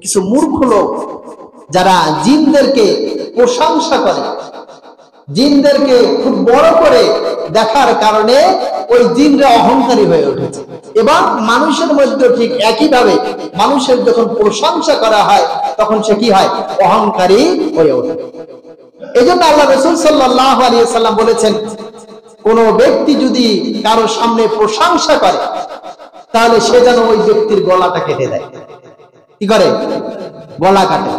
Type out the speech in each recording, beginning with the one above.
কিছু মূর্খ লোক যারা জিনদেরকে প্রশংসা করে, জিনদেরকে খুব বড় করে দেখার কারণে ওই জিনরা অহংকারী হয়ে উঠেছে। এবং মানুষের মধ্যে ঠিক একইভাবে মানুষের যখন প্রশংসা করা হয় তখন সে কি হয়? অহংকারী হয়ে ওঠে। এই জন্য আল্লাহ রাসূল সাল্লাল্লাহু আলাইহি ওয়াসাল্লাম বলেছেন, কোন ব্যক্তি যদি কারো সামনে প্রশংসা করে তাহলে সে যেন ওই ব্যক্তির গলাটা কেটে দেয়। কি করে? গলা কাটে,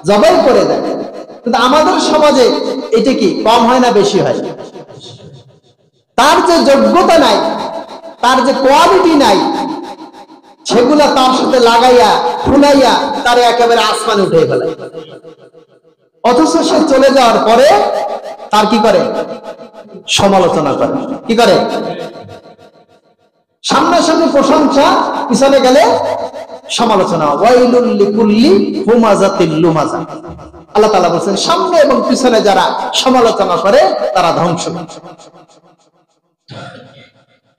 জবাই করে দেয়। কিন্তু আমাদের সমাজে এটা কি কম হয় না বেশি হয়? তার যে যোগ্যতা নাই, তার যে কোয়ালিটি নাই, সেগুলা তার সাথে লাগাইয়া ফুলাইয়া তার একেবারে আসমানে উঠে ফেলে। অথচ সে চলে যাওয়ার পরে তার কি করে? সমালোচনা করে। কি করে? সামনাসামনি প্রশংসা, পিছনে গেলে সমালোচনা। ওয়াইলুল লিকুল্লি হুমাযাতিল লুমাযা। আল্লাহ তাআলা বলেন, সামনে এবং পিছনে যারা সমালোচনা করে তারা ধ্বংস।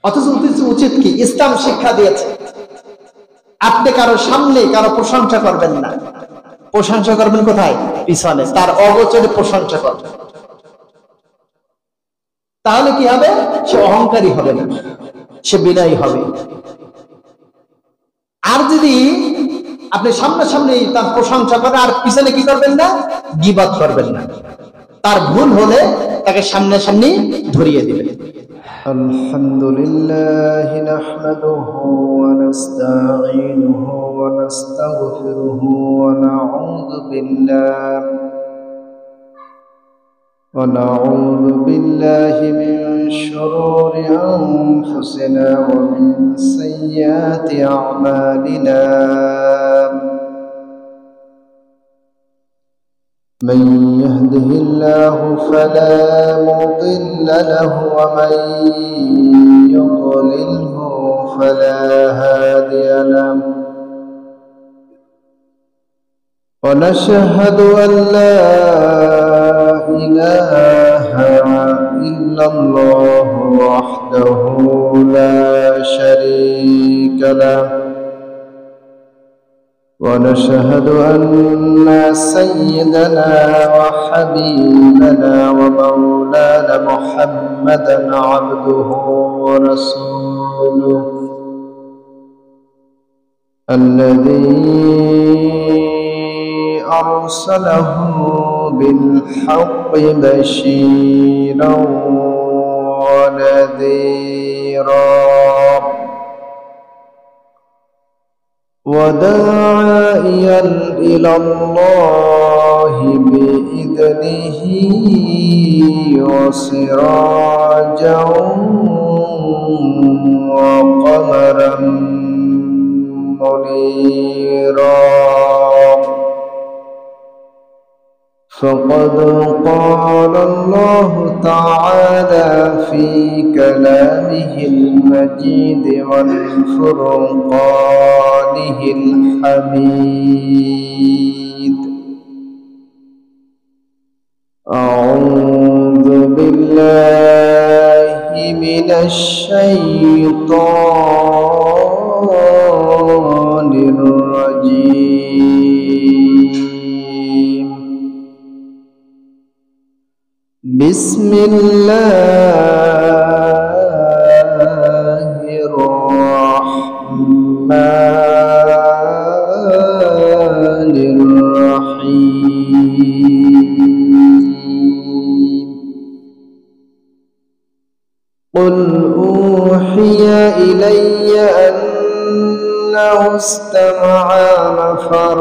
অথচ উচিত কি? ইসলাম শিক্ষা দিয়েছে আপনি কারো সামনে কারো প্রশংসা করবেন না। প্রশংসা করবেন কোথায়? পিছনে, তার অগোচরে প্রশংসা করবেন। তাহলে কি হবে? সে অহংকারী হবে না, সে বিনয়ী হবে। আর যদি আপনি সামনাসামনি তার প্রশংসা করেন আর পিছনে কি করবেন না? গীবত করবেন না। তার ভুল হলে তাকে সামনাসামনি ধরিয়ে দিবেন। আলহামদুলিল্লাহ নাহমাদুহু ওয়া নাস্তাঈনুহু ওয়া নাস্তাগফিরুহু ওয়া نعوذ بالله من شرور أنفسنا ومن سيئات أعمالنا من يهده الله فلا مضل له ومن يضلله فلا هادي له ونشهد أن لا إله إلا الله وحده لا شريك له ونشهد أن سيدنا وحبيبنا ومولانا محمدا عبده ورسوله الذي أرسله بالحق بشيرا ونذيرا وداعيا إلى الله بإذنه وسراجا وقمرا منيرا فقد قال الله تعالى في كلامه المجيد والفرقانه الحميد أعوذ بالله من الشيطان الرجيم بسم الله الرحمن الرحيم قل أوحي إلي أنه استمع نفر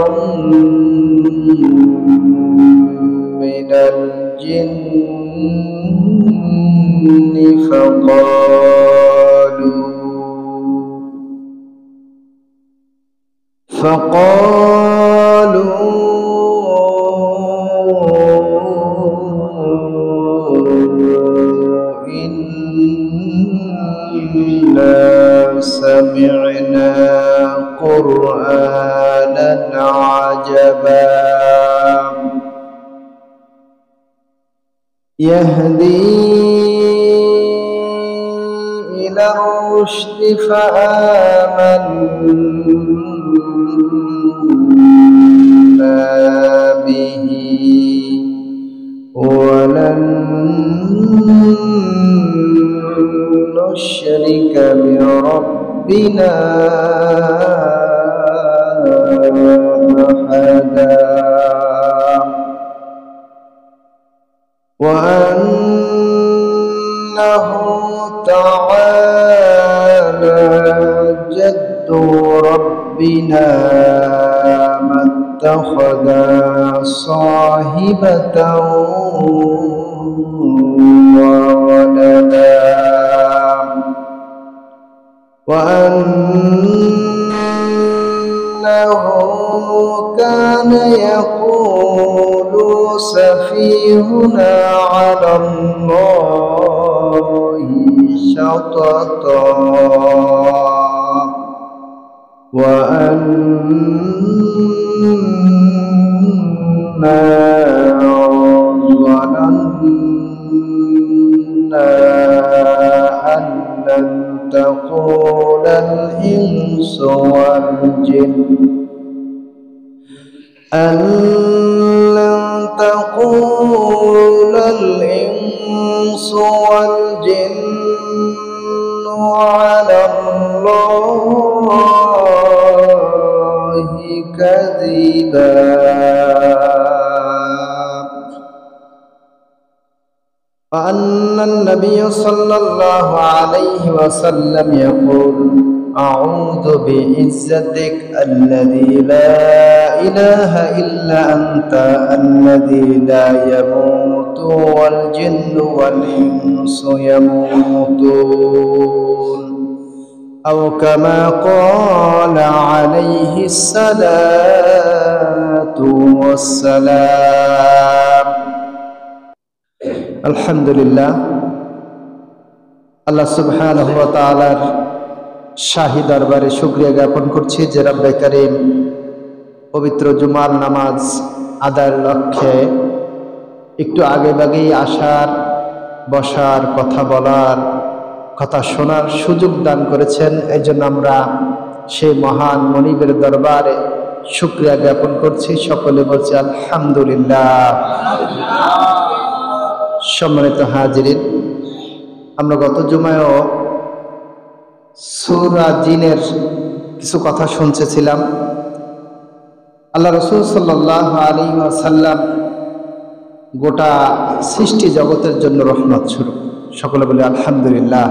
من الجن فقالوا إنا سمعنا قرآنا عجبا يهدي إلى الرشد فآمنا ربنا أحدا وأنه تعالى جد ربنا ما اتخذ صاحبة وولدا وأنه كان يقول سفيهنا على الله شططا وأنا ظننا أن لن تقول الإنس والجن أن لن تقول الإنس والجن على الله كذبا وأن النبي صلى الله عليه وسلم يقول أعوذ بعزتك الذي لا إله إلا أنت الذي لا يموت والجن والإنس يموتون أو كما قال عليه الصلاة والسلام الحمد لله আল্লাহ সুবহানাহু ওয়া তাআলার শাহী দরবারে শুকরিয়া জ্ঞাপন করছি যে রব্বে কারীম পবিত্র জুমার নামাজ আদায়ের লক্ষ্যে একটু আগেভাগেই আসার, বসার, কথা বলার, কথা শোনার সুযোগ দান করেছেন। এই জন্য আমরা সেই মহান মনিবের দরবারে শুকরিয়া জ্ঞাপন করছি। সকলে বলছি আলহামদুলিল্লাহ। সম্মানিত হাজিরিন, আমরা গত জুমায়ও সূরা জিনের কিছু কথা শুনতেছিলাম। আল্লাহ রাসূল সাল্লাল্লাহু আলাইহি ওয়াসাল্লাম গোটা সৃষ্টি জগতের জন্য রহমত স্বরূপ। সকলে বলে আলহামদুলিল্লাহ।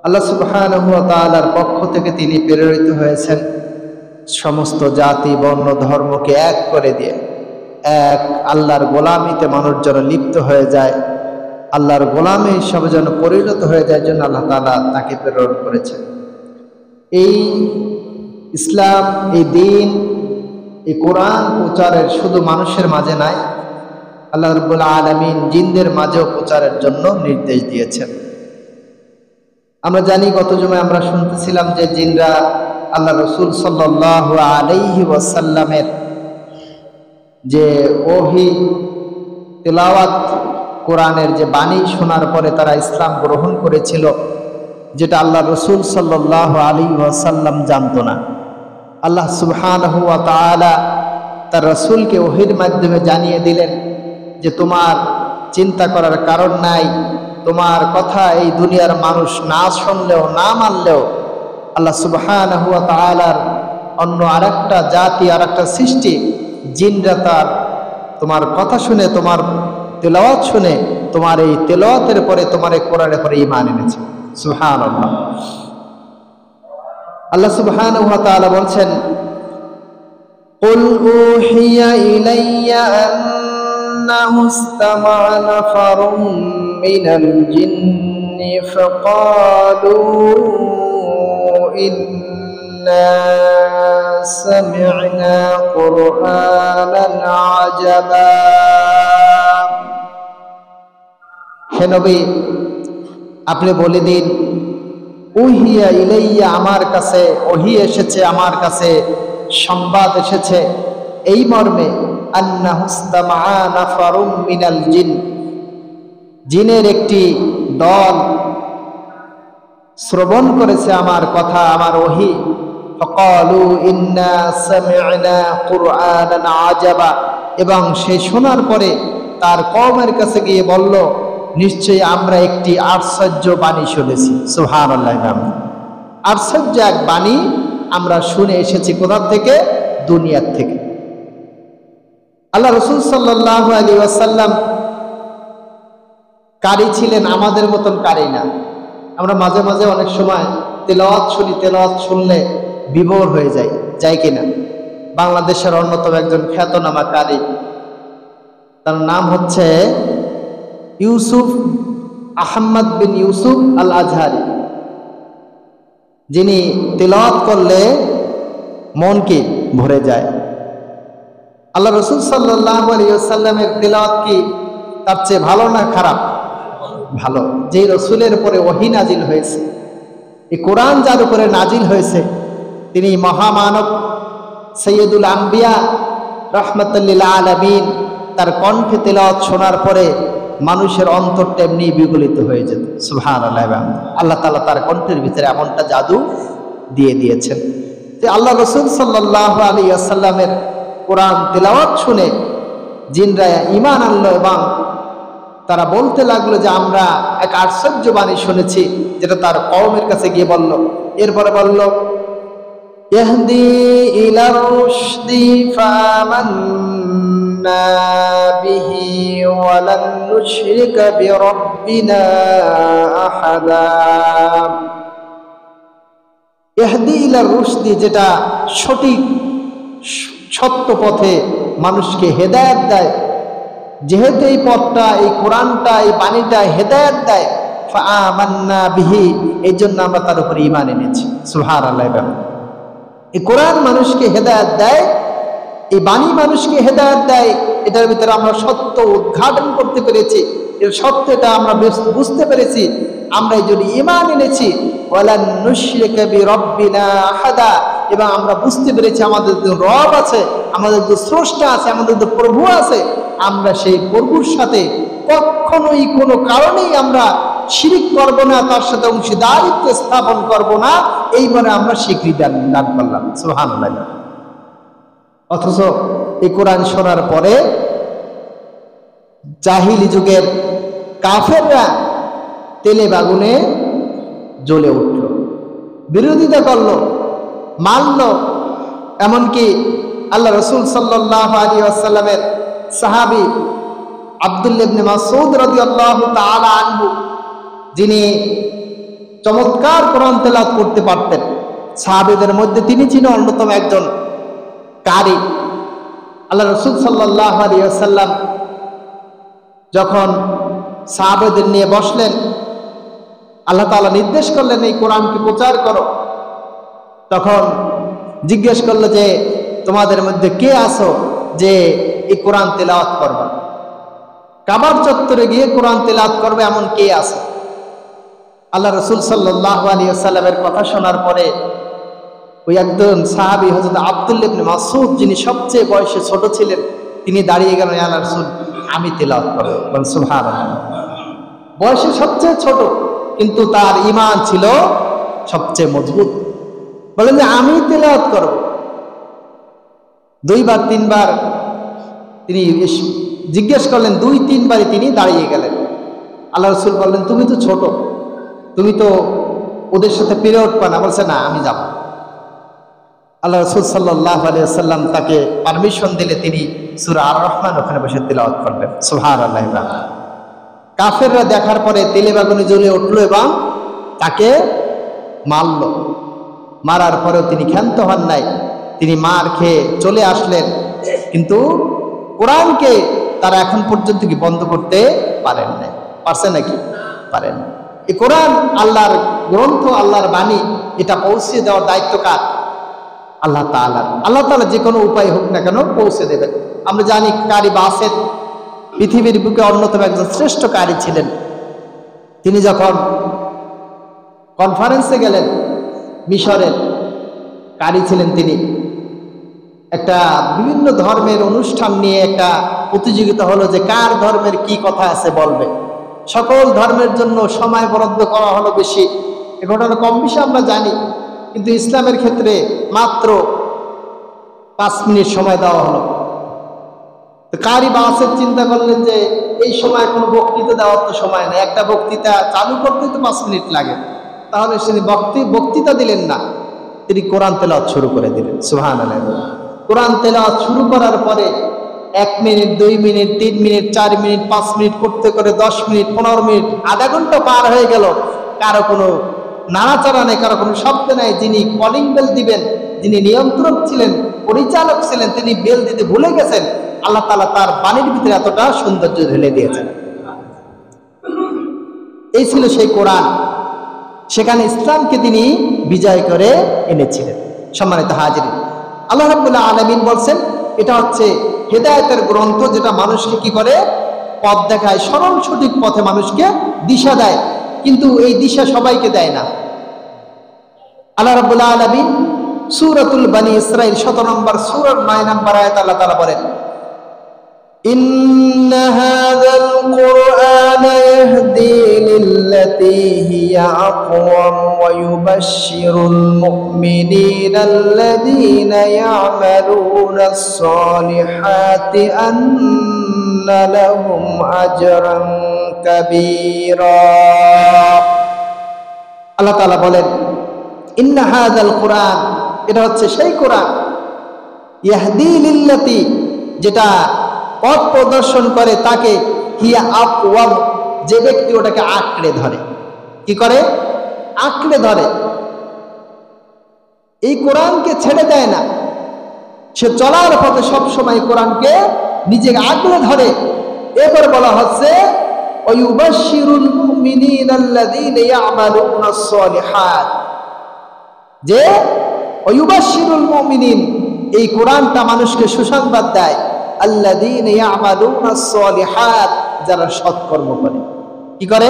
আল্লাহ সুবহানাহু ওয়া তাআলার পক্ষ থেকে তিনি প্রেরিত হয়েছেন সমস্ত জাতি, বর্ণ, ধর্মকে এক করে দিয়ে এক আল্লাহর গোলামিতে মানুষ যেন লিপ্ত হয়ে যায়, আল্লাহর গোলামী হিসাবে যেন পরিণত হয়ে যায়, জন্য আল্লাহ তাআলা তাকে প্রেরণ করেছেন। এই ইসলাম, এই দ্বীন, এই কোরআন প্রচারের শুধু মানুষের মাঝে নাই, আল্লাহ রাব্বুল আলামিন জিনদের মাঝেও প্রচারের জন্য নির্দেশ দিয়েছেন। আমরা জানি গত জুমায় আমরা শুনতেছিলাম যে জিনরা আল্লাহ রাসূল সাল্লাল্লাহু আলাইহি ওয়াসাল্লামের যে ওহী তেলাওয়াত, কোরআনের যে বাণী শোনার পরে তারা ইসলাম গ্রহণ করেছিল, যেটা আল্লাহ রাসূল সাল্লাল্লাহু আলাইহি ওয়াসাল্লাম জানতো না। আল্লাহ সুবহানাহু ওয়া তাআলা তার রাসূলকে ওহীর মাধ্যমে জানিয়ে দিলেন যে তোমার চিন্তা করার কারণ নাই, তোমার কথা এই দুনিয়ার মানুষ না শুনলেও না মানলেও আল্লাহ সুবহানাহু ওয়া তাআলার অন্য আরেকটা জাতি, আরেকটা সৃষ্টি জিনরা তোমার কথা শুনে, তোমার তেলাওয়াত শুনে, তোমার এই তেলাওয়াতের পরে তোমার এই কোরআনের পরে ঈমান এনেছে। সুবহানাল্লাহ। আল্লাহ সুবহানাহু ওয়া তাআলা বলছেন, কুল উহিয়া ইলাইয়া আন্নাহু ইসতামা'a নাফারুম মিনাল জিন্নি ফাকালু ইন্না সামি'না কুরআনান আজাবা। হে নবী, আপনি বলে দিন, উহিয়া ইলাইয়া, আমার কাছে ওহী এসেছে, আমার কাছে সংবাদ এসেছে এই মর্মে, আন্নাহু ইসতামা'a নাফারুম মিনাল জিন, জিনের একটি দল শ্রবণ করেছে আমার কথা, আমার ওহী। ফাকালু ইন্না সামি'না কুরআনান আজাবা, এবং সে শোনার পরে তার কওমের কাছে গিয়ে বলল, নিশ্চয়ই আমরা একটি আশ্চর্য বাণী শুনেছি। সুবহানাল্লাহ। আশ্চর্য এক বাণী আমরা শুনে এসেছি কোথা থেকে? দুনিয়ার থেকে। আল্লাহ রাসূল সাল্লাল্লাহু আলাইহি ওয়াসাল্লাম কারি ছিলেন, আমাদের মতন কারি না। আমরা মাঝে মাঝে অনেক সময় তেলাওয়াত শুনি, তেলাওয়াত শুনলে বিভোর হয়ে যায় কিনা? বাংলাদেশের অন্যতম একজন খ্যাতনামা কারি, তার নাম হচ্ছে ইউসুফ আহমদ বিন ইউসুফ আল আজহারি, যিনি তেলাওয়াত করলে মন কি ভরে যায়। আল্লাহ রাসূল সাল্লাল্লাহু আলাইহি ওয়াসাল্লামের তেলাওয়াত কি তার চেয়ে ভালো না খারাপ? ভালো। যেই রসুলের উপরে ওহী নাজিল হয়েছে, এই কোরআন যার উপরে নাজিল হয়েছে, তিনি মহামানব সৈয়দুল আম্বিয়া রাহমাতুল লিল আলামিন, তার কণ্ঠে তেলাওয়াত শোনার পরে মানুষের অন্তরটা এমনি বিগলিত হয়ে যেত। সুবহানাল্লাহ। আল্লাহ তাআলা তার কণ্ঠের ভিতরে এমনটা জাদু দিয়ে দিয়েছেন যে আল্লাহ রাসূল সাল্লাল্লাহু আলাইহি ওয়াসাল্লামের কোরআন তেলাওয়াত শুনে জিনরা ঈমান আনলো এবং তারা বলতে লাগলো যে আমরা এক আশ্চর্য বাণী শুনেছি, যেটা তার কওমের কাছে গিয়ে বলল। এরপরে বলল, ইহদি ইলার রুশদি ফামান্না বিহি ওয়া লান নুশরিকা বিরাব্বিনা আহাদা। ইহদি ইলার রুশদি, যেটা সঠিক সত্য পথে মানুষকে হেদায়েত দেয়, যেহেতু এই পথটা, এই কোরআনটা, এই বাণীটা হেদায়েত দেয়, ফাআমান্না বিহি, এই জন্য আমরা তার উপরে ঈমান এনেছি। সুবহানাল্লাহ। এই কোরআন মানুষকে হেদায়েত দেয়, এই বাণী মানুষকে হেদায়েত দেয়, এটার ভিতরে আমরা সত্য উদ্ঘাটন করতে পেরেছি, এর সত্যটা আমরা বুঝতে পেরেছি, আমরা এই জন্য ঈমান এনেছি। ওয়ালান নুশরিকা বিরাব্বিনা আহাদা, এবং আমরা বুঝতে পেরেছি আমাদের যে রব আছে, আমাদের যে স্রষ্টা আছে, আমাদের যে প্রভু আছে, আমরা সেই প্রভুর সাথে কখনোই কোনো কারণেই আমরা শিরিক করব না, তার সাথে অংশীদারিত্ব স্থাপন করব না, এইবারে আমরা স্বীকৃতি দান করলাম। সুবহানাল্লাহ। অথচ এই কোরআন শোনার পরে জাহিলি যুগের কাফেররা তেলে বাগুনে জ্বলে উঠল, বিরোধিতা করলো, মানল। এমনকি আল্লাহ রাসূল সাল্লাল্লাহু আলাইহি ওয়াসাল্লামের সাহাবী আব্দুল্লাহ ইবনে মাসউদ রাদিয়াল্লাহু তাআলা আনহু, যিনি চমৎকার কোরআন তেলাওয়াত করতে পারতেন, সাহাবীদের মধ্যে তিনি ছিলেন অন্যতম একজন কারি। আল্লাহ রাসূল সাল্লাল্লাহু আলাইহি ওয়াসাল্লাম যখন সাহাবীদের নিয়ে বসলেন, আল্লাহ তাআলা নির্দেশ করলেন এই কোরআনকে প্রচার করো। তখন জিজ্ঞেস করলো যে তোমাদের মধ্যে কে আছো যে এই কোরআন তেলাওয়াত করবে, কাবার চত্বরে গিয়ে কোরআন তেলাওয়াত করবে, এমন কে আছে? আল্লাহ রাসূল সাল্লাল্লাহু আলাইহি ওয়াসাল্লামের কথা শোনার পরে ওই একজন সাহাবী হযরত আব্দুল্লাহ ইবনে মাসউদ, যিনি সবচেয়ে বয়সে ছোট ছিলেন, তিনি দাঁড়িয়ে গেলেন, ইয়া রাসূল আমি তেলাওয়াত করব। বলেন সুবহানাল্লাহ। বয়সে সবচেয়ে ছোট, কিন্তু তার ঈমান ছিল সবচেয়ে মজবুত। বলেন যে আমি তেলাওয়াত করব। দুইবার তিনবার তিনি জিজ্ঞেস করলেন, দুই তিনবারই তিনি দাঁড়িয়ে গেলেন। আল্লাহ রাসূল বললেন তুমি তো ছোট, তুমি তো ওদের সাথে পেরে উঠবা না। বলছে না, আমি যাব। আল্লাহ রাসূল সাল্লাল্লাহু আলাইহি ওয়াসাল্লাম তাকে পারমিশন দিলে তিনি সূরা আর রহমান ওখানে বসে তেলাওয়াত করবেন। সুবহানাল্লাহ। কাফেররা দেখার পরে তেলে বাগুনে জ্বলে উঠলো এবং তাকে মারল। মারার পরেও তিনি ক্ষান্ত হন নাই, তিনি মার খেয়ে চলে আসলেন, কিন্তু কোরআনকে তারা এখন পর্যন্ত কি বন্ধ করতে পারেন নাই। পারছে নাকি? পারেন। এই কোরআন আল্লাহর গ্রন্থ, আল্লাহর বাণী, এটা পৌঁছে দেওয়ার দায়িত্ব কার? আল্লাহ তাআলার। আল্লাহ তাআলা যে কোনো উপায় হোক না কেন পৌঁছে দেবেন। আমরা জানি কারি বাসেত পৃথিবীর বুকে অন্যতম একজন শ্রেষ্ঠ কারি ছিলেন। তিনি যখন কনফারেন্সে গেলেন, মিশরের কারি ছিলেন তিনি, একটা বিভিন্ন ধর্মের অনুষ্ঠান নিয়ে একটা প্রতিযোগিতা হলো যে কার ধর্মের কি কথা আছে বলবে। সকল ধর্মের জন্য সময় বরাদ্দ করা হলো বেশি, এ ঘটনা কম বেশি আমরা জানি, কিন্তু ইসলামের ক্ষেত্রে মাত্র 5 মিনিট সময় দেওয়া হলো। কারি বাসের চিন্তা করলেন যে এই সময় কোনো বক্তৃতা দেওয়ার তো সময় নেই, একটা বক্তৃতা চালু করতে তো 5 মিনিট লাগে, তাহলে তিনি বক্তৃতা দিলেন না, তিনি কোরআন তেলাওয়াত শুরু করে দিলেন। সুবহানাল্লাহ। কোরআন তেলাওয়াত শুরু করার পরে 1 minute, 2 minute, 3 minute, 4 minute, 5 minute করতে করে 10 মিনিট, 15 মিনিট, আধা ঘন্টা পার হয়ে গেল। কারো কোনো নাড়াচাড়া নেই, কারো কোনো শব্দ নেই। যিনি কলিং বেল দিবেন, যিনি নিয়ন্ত্রক ছিলেন, পরিচালক ছিলেন, তিনি বেল দিতে ভুলে গেছেন। আল্লাহ তাআলা তার বাণীর ভিতরে এতটা সৌন্দর্য ঢেলে দিয়েছেন। এই ছিল সেই কোরআন, সেখানে ইসলামকে তিনি বিজয় করে এনেছিলেন। সম্মানিত হাজিরিন, আল্লাহ রাব্বুল আলামিন বলছেন এটা হচ্ছে হেদায়েতের গ্রন্থ, যেটা মানুষকে কি করে? পথ দেখায়, সরল সঠিক পথে মানুষকে দিশা দেয়। কিন্তু এই দিশা সবাইকে দেয় না। আল্লাহ রাব্বুল আলামিন সূরাতুল বনী ইসরাঈল 17 নম্বর সূরার 9 নম্বর আয়াত আল্লাহ তাআলা বলেন, ইন্না হাযাল কুরআনা ইয়াহদি লিল্লাতী হিয়া আকওয়াম ওয়া ইউবাশশিরুল মুমিনিনা আল্লাযীনা ইয়া'মালুনাস সালিহাতি আন্না লাহুম আজরান কাবীরা। আল্লাহ তাআলা বলেন, ইন্না হাযাল কুরআন, এটা হচ্ছে সেই কোরআন, ইয়াহদি লিল্লাতী, যেটা পথ প্রদর্শন করে তাকে, হিয়া আকওয়াম, যে ব্যক্তি ওটাকে আঁকড়ে ধরে। কি করে? আঁকড়ে ধরে। এই কোরআনকে ছেড়ে দেয় না, সে চলার পথে সবসময় কোরআনকে নিজেকে আঁকড়ে ধরে। এরপর বলা হচ্ছে ওয়ায়ুবাশশিরুল মুমিনিনা আল্লাযীনা ইয়া'মালুনাস সালিহাত, যে ওয়ায়ুবাশশিরুল মুমিনিন, এই কোরআনটা মানুষকে সুসংবাদ দেয়, আল্লাযীনা ইয়া'মালুনাস সালিহাত, যারা সৎকর্ম করে। কি করে?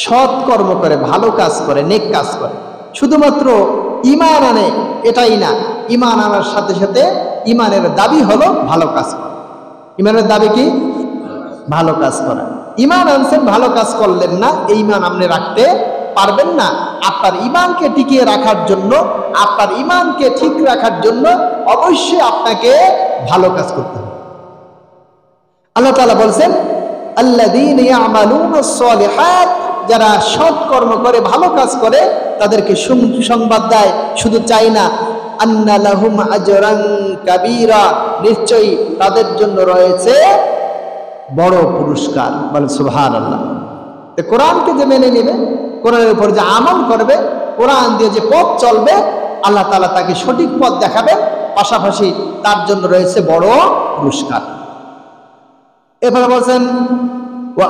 সৎকর্ম করে, ভালো কাজ করে, নেক কাজ করে। শুধুমাত্র ঈমান আনে এটাই না, ঈমান আনার সাথে সাথে ঈমানের দাবি হলো ভালো কাজ করা। ঈমানের দাবি কি? ভালো কাজ করা। ঈমান আনছেন, ভালো কাজ করলেন না, এই ঈমান আপনি রাখতে পারবেন না। আপনার ঈমানকে টিকিয়ে রাখার জন্য, আপনার ঈমানকে ঠিক রাখার জন্য অবশ্যই আপনাকে ভালো কাজ করতে হবে। আল্লাহ তাআলা বলছেন আল্লাযীনা ইয়া'মালুনাস সালিহাত, যারা সৎকর্ম করে, ভালো কাজ করে, তাদেরকে সুসংবাদ দেয়। শুধু চাই না, আন্না লাহুম আজরান কাবীরা, নিশ্চয়ই তাদের জন্য রয়েছে বড় পুরস্কার। বলেন সুবহানাল্লাহ। কোরআনকে যে মেনে নেবে, কোরআনের উপর যে আমল করবে, কোরআন দিয়ে যে পথ চলবে, আল্লাহ তাআলা তাকে সঠিক পথ দেখাবেন, পাশাপাশি তার জন্য রয়েছে বড় পুরস্কার। এরপরে বলছেন ওয়া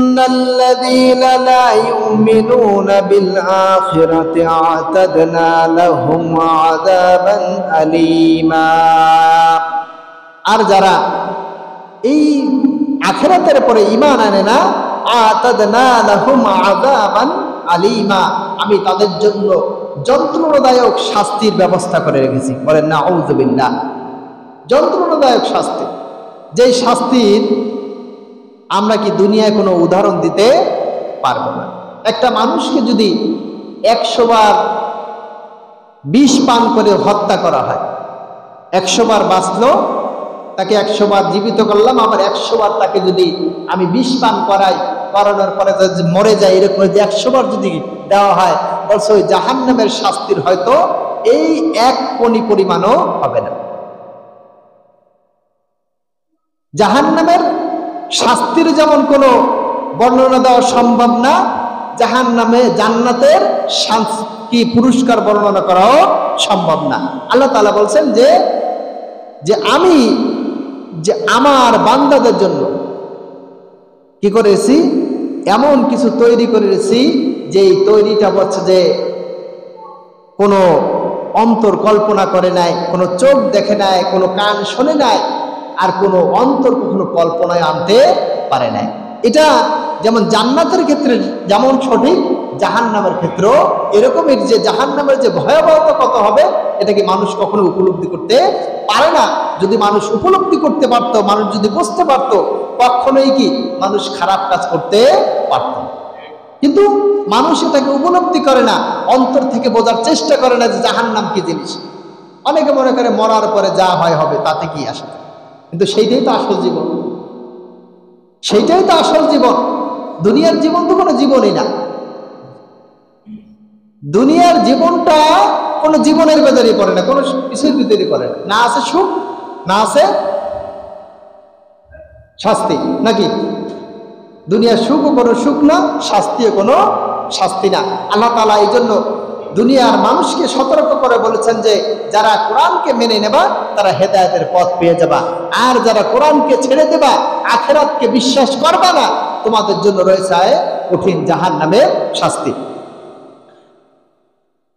আন্নাল্লাযীনা লা ইউমিনুনা বিল আখিরাতি আ'তাদনা লাহুম আযাবান আলীমা, আর যারা এই আখিরাতের পরে ঈমান আনে না, আ'তাদনা লাহুম আযাবান আলীমা, আমি তাদের জন্য যন্ত্রণাদায়ক শাস্তির ব্যবস্থা করে রেখেছি। বলেন নাউযু বিল্লাহ। যন্ত্রণাদায়ক শাস্তি, যেই শাস্তির আমরা কি দুনিয়ায় কোনো উদাহরণ দিতে পারবো না। একটা মানুষকে যদি 100 বার বিষ পান করে হত্যা করা হয়, 100 বার বাঁচলো, তাকে 100 বার জীবিত করলাম, আবার 100 বার তাকে যদি আমি বিষ পান করাই, করানোর পরে মরে যায়, এরকম যে 100 বার যদি দেওয়া হয়, বলছে ওই জাহান্নামের শাস্তির হয়তো এই 1 কণি পরিমাণও হবে না। জাহান্নামের শাস্তির যেমন কোনো বর্ণনা দেওয়া সম্ভব না, জাহান্নামে জান্নাতের শাস্তি পুরস্কার বর্ণনা করাও সম্ভব না। আল্লাহ তাআলা বলছেন যে আমি যে আমার বান্দাদের জন্য কি করেছি, এমন কিছু তৈরি করেছি, যে এই তৈরিটা হচ্ছে যে কোনো অন্তর কল্পনা করে নাই, কোনো চোখ দেখে নাই, কোনো কান শোনে নাই, আর কোনো অন্তর কখনো কল্পনায় আনতে পারে নাই। এটা যেমন জান্নাতের ক্ষেত্রে যেমন সঠিক, জাহান্নামের ক্ষেত্রেও এরকমই, যে জাহান্নামের যে ভয়াবহতা কত হবে, এটা কি মানুষ কখনো উপলব্ধি করতে পারে না। যদি মানুষ উপলব্ধি করতে পারতো, মানুষ যদি বুঝতে পারতো, কখনোই কি মানুষ খারাপ কাজ করতে পারত। কিন্তু মানুষ এটাকে উপলব্ধি করে না, অন্তর থেকে বোঝার চেষ্টা করে না যে জাহান্নাম কি জিনিস। অনেকে মনে করে মরার পরে যা হয় হবে, তাতে কি আসে, কিন্তু সেইটাই তো আসল জীবন, সেইটাই তো আসল জীবন। দুনিয়ার জীবন তো কোনো জীবনই না। দুনিয়ার জীবনটা কোনো জীবনের ভেতরেই পড়ে না, কোনো কিছুর ভিতরেই পড়ে না। না আছে সুখ, না আছে শাস্তি, নাকি? দুনিয়ার সুখও কোনো সুখ না, শাস্তিও কোনো শাস্তি না। আল্লাহ তাআলা এই জন্য দুনিয়ার মানুষকে সতর্ক করে বলেছেন যে যারা কোরআনকে মেনে নেবা তারা হেদায়েতের পথ পেয়ে যাবা, আর যারা কোরআনকে ছেড়ে দেবা, আখিরাতকে বিশ্বাস করবা না, তোমাদের জন্য রয়েছে কঠিন জাহান্নামের শাস্তি।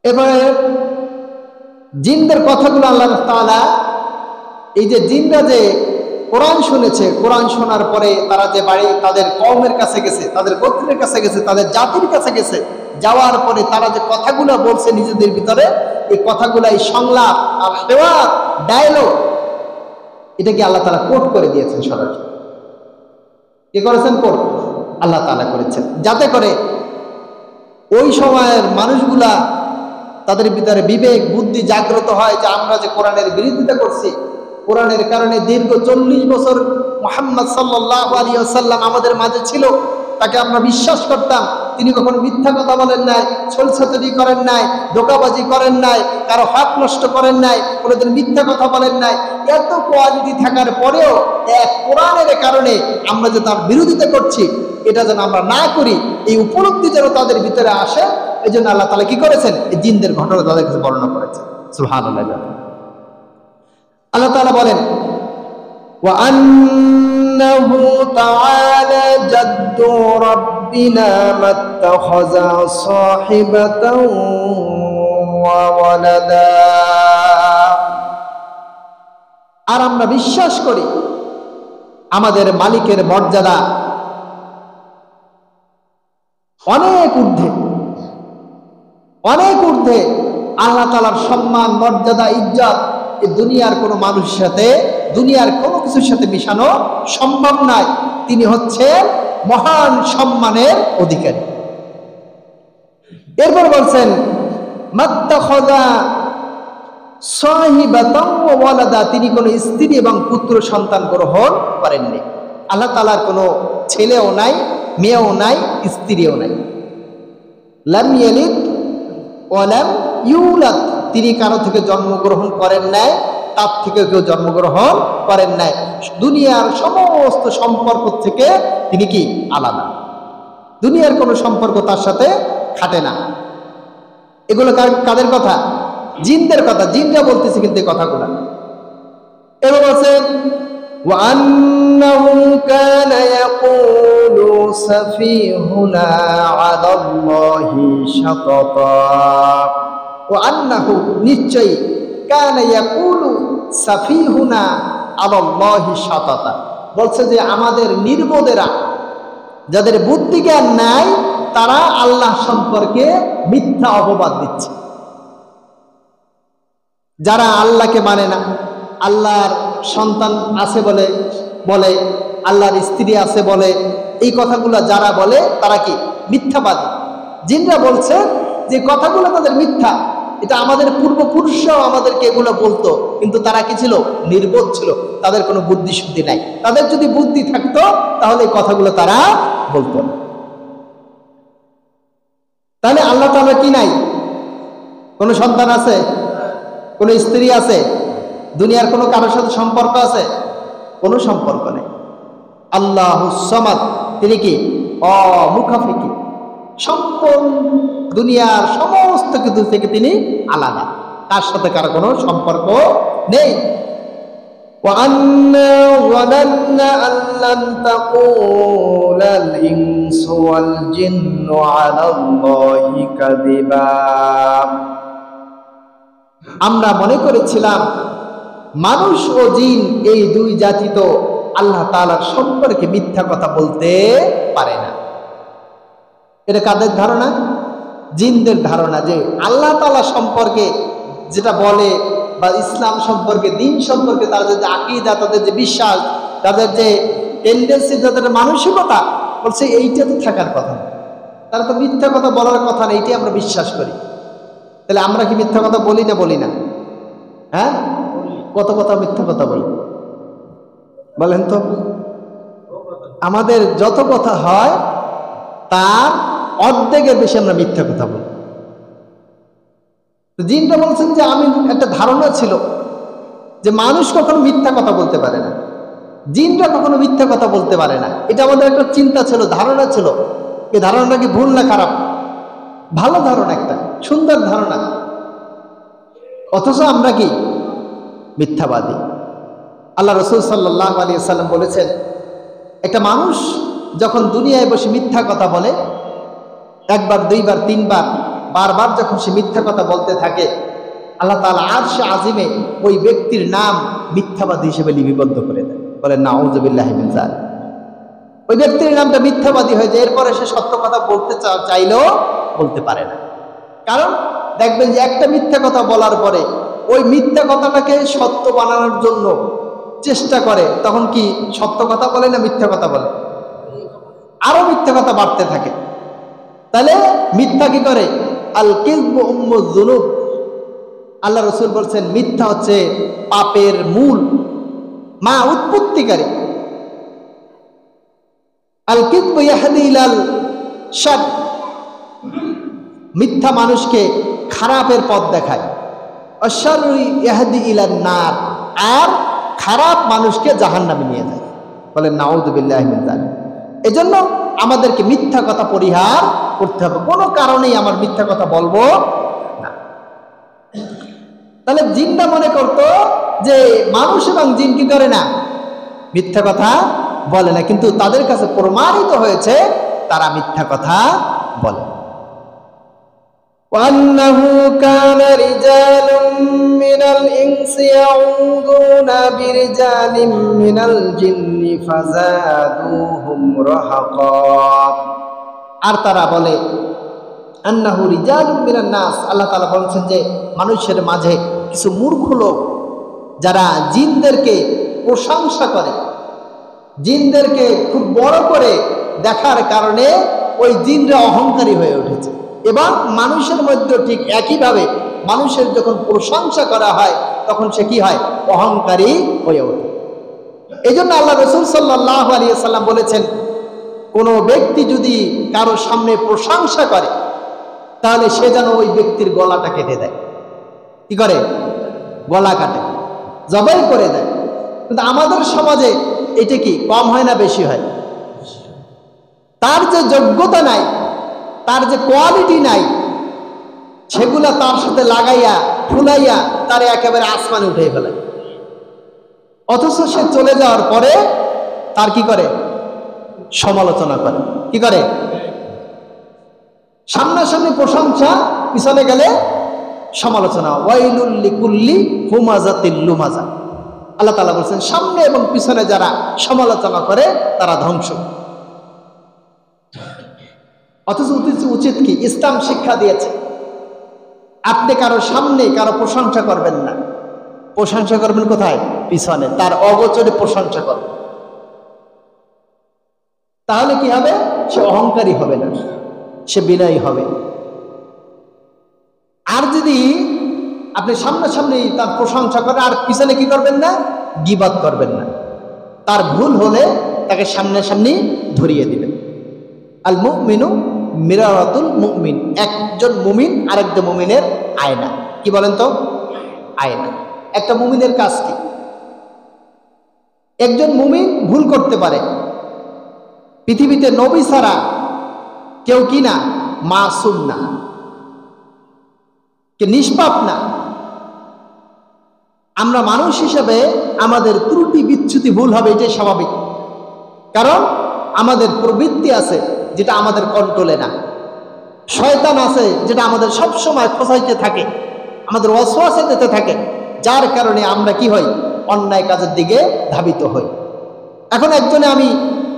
এবারে জিনদের কথাগুলো আল্লাহ তাআলা, এই যে জিনরা যে কোরআন শুনেছে, কোরআন শোনার পরে তারা যে বাড়ি তাদের কওমের কাছে গেছে, তাদের গোত্রের কাছে গেছে, তাদের জাতির কাছে গেছে, যাওয়ার পরে তারা যে কথাগুলো বলছে নিজেদের ভিতরে, এই কথাগুলো, এই সংলাপ আর হেওয়ার ডায়লগ, এটাকে আল্লাহ তাআলা কোট করে দিয়েছেন সরাসরি। কে করেছেন? কোট আল্লাহ তাআলা করেছেন, যাতে করে ওই সময়ের মানুষগুলা তাদের ভিতরে বিবেক বুদ্ধি জাগ্রত হয় যে আমরা যে কোরআনের বিরোধিতা করছি, কোরআনের কারণে দীর্ঘ 40 বছর মুহাম্মদ সাল্লাল্লাহু আলাইহি ওয়াসাল্লাম আমাদের মাঝে ছিল, তাকে আমরা বিশ্বাস করতাম, তিনি কখনো মিথ্যা কথা বলেন নাই, ছলছাতুরি করেন নাই, ধোঁকাবাজি করেন নাই, কারো হক নষ্ট করেন নাই, কোনোদিন মিথ্যা কথা বলেন নাই। এত কোয়ালিটি থাকার পরেও এক কোরআনের কারণে আমরা যে তার বিরোধিতা করছি, এটা যেন আমরা না করি, এই উপলব্ধি যেন তাদের ভিতরে আসে, এই জন্য আল্লাহ তাআলা কি করেছেন? এই জিনদের ঘটনা তাদের কাছে বর্ণনা করেছেন। সুবহানাল্লাহ। আল্লাহ তাআলা বলেন وأنه تعالى جد ربنا ما اتخذ صاحبة وولدا। আর আমরা বিশ্বাস করি আমাদের মালিকের মর্যাদা অনেক ঊর্ধ্বে, অনেক ঊর্ধ্বে। আল্লাহ তাআলার সম্মান, মর্যাদা, ইজ্জত এই দুনিয়ার কোনো মানুষের সাথে, দুনিয়ার কোনো কিছুর সাথে মিশানো সম্ভব নয়। তিনি হচ্ছেন মহান সম্মানের অধিকারী। এরপর বলছেন মাত্তাখাযা সাহিবাতান ওয়া ওয়ালাদা, তিনি কোনো স্ত্রী এবং পুত্র সন্তান গ্রহণ করেননি। আল্লাহ তাআলার কোনো ছেলেও নাই, মেয়েও নাই, স্ত্রীও নাই। লাম ইয়ালিদ ওয়া লাম ইউলাদ, তিনি কারো থেকে জন্মগ্রহণ করেন নাই, তার থেকে কেউ জন্মগ্রহণ করেন নাই। দুনিয়ার সমস্ত সম্পর্ক থেকে তিনি কি আলাদা, দুনিয়ার কোনো সম্পর্ক তার সাথে খাটে না। এগুলো কাদের কথা? জিনদের কথা। জিনরা বলতেছে কিন্তু এই কথাগুলো। এবার বলছেন وأنه كان يقول سفيهنا على الله شططا وأنه নিশ্চয়ই كان يقول سفيهنا على الله شططا, বলছে যে আমাদের নির্বোধেরা, যাদের বুদ্ধি জ্ঞান নাই, তারা আল্লাহ সম্পর্কে মিথ্যা অপবাদ দিচ্ছে। যারা আল্লাহকে মানে না, আল্লাহর সন্তান আছে বলে বলে, আল্লাহর স্ত্রী আছে বলে, এই কথাগুলো যারা বলে তারা কি মিথ্যাবাদী। জিনরা বলছে যে কথাগুলো তাদের মিথ্যা, এটা আমাদের পূর্বপুরুষরাও আমাদেরকে এগুলো বলতো, কিন্তু তারা কি ছিল? নির্বোধ ছিল, তাদের কোনো বুদ্ধি শুদ্ধি নাই। তাদের যদি বুদ্ধি থাকতো তাহলে এই কথাগুলো তারা বলতো না। তাহলে আল্লাহ তাআলা কি নাই? কোনো সন্তান আছে? কোনো স্ত্রী আছে? দুনিয়ার কোনো কারোর সাথে সম্পর্ক আছে? কোনো সম্পর্ক নেই। আল্লাহুস সামাদ, তিনি কি অমুখাফিকি, সম্পূর্ণ দুনিয়ার সমস্ত কিছু থেকে তিনি আলাদা, তার সাথে কারো কোনো সম্পর্ক নেই। وَأَنَّا ظَنَنَّا أَن لَّن تَقُولَ الْإِنسُ وَالْجِنُّ عَلَى اللَّهِ كَذِبًا, আমরা মনে করেছিলাম মানুষ ও জিন এই দুই জাতি তো আল্লাহ তাআলার সম্পর্কে মিথ্যা কথা বলতে পারে না। এটা কাদের ধারণা? জিনদের ধারণা যে আল্লাহ তাআলা সম্পর্কে যেটা বলে, বা ইসলাম সম্পর্কে, দিন সম্পর্কে তাদের যে আকীদা, তাদের যে বিশ্বাস, তাদের যে টেন্ডেন্সি, তাদের মানসিকতা, বলছে এইটা তো থাকার কথা না, তারা তো মিথ্যা কথা বলার কথা না, এইটাই আমরা বিশ্বাস করি। তাহলে আমরা কি মিথ্যা কথা বলি না? বলি না? হ্যাঁ, কত কথা মিথ্যা কথা বলি বলেন তো? আমাদের যত কথা হয় তার অর্ধেকের বেশি আমরা মিথ্যা কথা বলি। তো জিনটা বলছেন যে আমি একটা ধারণা ছিল যে মানুষ কখনো মিথ্যা কথা বলতে পারে না, জিনরা কখনো মিথ্যা কথা বলতে পারে না। এটা আমাদের একটা চিন্তা ছিল, ধারণা ছিল। এই ধারণাটা কি ভুল না খারাপ? ভালো ধারণা, একটা সুন্দর ধারণা। অথচ আমরা কি মিথ্যাবাদী। আল্লাহ রাসূল সাল্লাল্লাহু আলাইহি ওয়াসাল্লাম বলেছেন, একটা মানুষ যখন দুনিয়ায় বসে মিথ্যা কথা বলে, একবার, দুইবার, তিনবার, বারবার যখন সে মিথ্যা কথা বলতে থাকে, আল্লাহ তাআলা আরশে আজিমে ওই ব্যক্তির নাম মিথ্যাবাদী হিসেবে লিপিবদ্ধ করে দেয়। বলে নাউযু বিল্লাহি মিন যালিক। ওই ব্যক্তির নামটা মিথ্যাবাদী হয়ে যায়। এরপরে সে সত্য কথা বলতে চাইলেও বলতে পারে না। কারণ দেখবেন যে একটা মিথ্যা কথা বলার পরে ওই মিথ্যা কথাটাকে সত্য বানানোর জন্য চেষ্টা করে, তখন কি সত্য কথা বলে না মিথ্যা কথা বলে? আরো মিথ্যা কথা বাড়তে থাকে। তাহলে মিথ্যা কি করে? আল কিযবু উম্মুয যুনুব। আল্লাহ রাসূল বলছেন মিথ্যা হচ্ছে পাপের মূল, মা উৎপত্তিকারী। আল কিযবু ইয়াহদি ইলাল শার। মিথ্যা মানুষকে খারাপের পথ দেখায়। আশ-শাররু ইয়াহদি ইলান নার। আর খারাপ মানুষকে জাহান্নামে নিয়ে যায়। বলেন নাউযু বিল্লাহি মিন যালিক। এজন্য আমাদেরকে মিথ্যা কথা পরিহার করতে হবে। কোনো কারণেই আমার মিথ্যা কথা বলবো না। তাহলে জিনটা মনে করতো যে মানুষ এবং জিন কি করে না, মিথ্যা কথা বলে না, কিন্তু তাদের কাছে প্রমাণিত হয়েছে তারা মিথ্যা কথা বলে। وَأَنَّهُ كَانَ رِجَالٌ مِّنَ الْإِنسِ يَعُوذُونَ بِرِجَالٍ مِّنَ الْجِنِّ فَزَادُوهُمْ رَهَقًا। আর তারা বলে আন্নাহু রিজালুম মিনান নাস। আল্লাহ তাআলা বলেছেন যে মানুষের মাঝে কিছু মূর্খ লোক যারা জিনদেরকে প্রশংসা করে, জিনদেরকে খুব বড় করে দেখার কারণে ওই জিনরা অহংকারী হয়ে উঠেছে। এবং মানুষের মধ্যে ঠিক একইভাবে মানুষের যখন প্রশংসা করা হয় তখন সে কি হয়? অহংকারী হয়ে ওঠে। এই জন্য আল্লাহ রাসূল সাল্লাল্লাহু আলাইহি ওয়াসাল্লাম বলেছেন, কোনো ব্যক্তি যদি কারো সামনে প্রশংসা করে তাহলে সে যেন ওই ব্যক্তির গলাটা কেটে দেয়। কি করে? গলা কাটে, জবাই করে দেয়। কিন্তু আমাদের সমাজে এটা কি কম হয় না বেশি হয়? তার যে যোগ্যতা নাই, তার যে কোয়ালিটি নাই, সেগুলা তার সাথে লাগাইয়া ফুলাইয়া তারে একেবারে আসমানে উঠে ফেলায়। অথচ সে চলে যাওয়ার পরে তার কি করে? সমালোচনা করে। কি করে? সামনাসামনি প্রশংসা, পিছনে গেলে সমালোচনা। ওয়াইলুল লিকুল্লি হুমাযাতিল লুমাযা। আল্লাহ তাআলা বলেছেন সামনে এবং পিছনে যারা সমালোচনা করে তারা ধ্বংস। অথচ উচিত কি? ইসলাম শিক্ষা দিয়েছে আপনি কারো সামনে কারো প্রশংসা করবেন না। প্রশংসা করবেন কোথায়? পিছনে, তার অগোচরে প্রশংসা করবেন। তাহলে কি হবে? সে অহংকারী হবে না, সে বিনয়ী হবে। আর যদি আপনি সামনাসামনি তার প্রশংসা করেন আর পিছনে কি করবেন না? গীবত করবেন না। তার ভুল হলে তাকে সামনাসামনি ধরিয়ে দিবেন। আল মুমিনু মিরারাতুল মুমিন। একজন মুমিন আরেকজন মুমিনের আয়না। কি বলেন তো? আয়না। একটা মুমিনের কাজ কি? একজন মুমিন ভুল করতে পারে। পৃথিবীতে নবী ছাড়া কেউ কি না? মাসুম না, কে নিষ্পাপ না। আমরা মানুষ হিসেবে আমাদের ত্রুটি বিচ্যুতি ভুল হবে, এটাই স্বাভাবিক। কারণ আমাদের প্রবৃত্তি আছে যেটা আমাদের কন্ট্রোলে না। শয়তান আছে যেটা আমাদের সব সময় খোঁচাইতে থাকে, আমাদের ওয়াসওয়াসা দিতে থাকে, যার কারণে আমরা কি হই? অন্যায় কাজের দিকে ধাবিত হই। এখন একজনে, আমি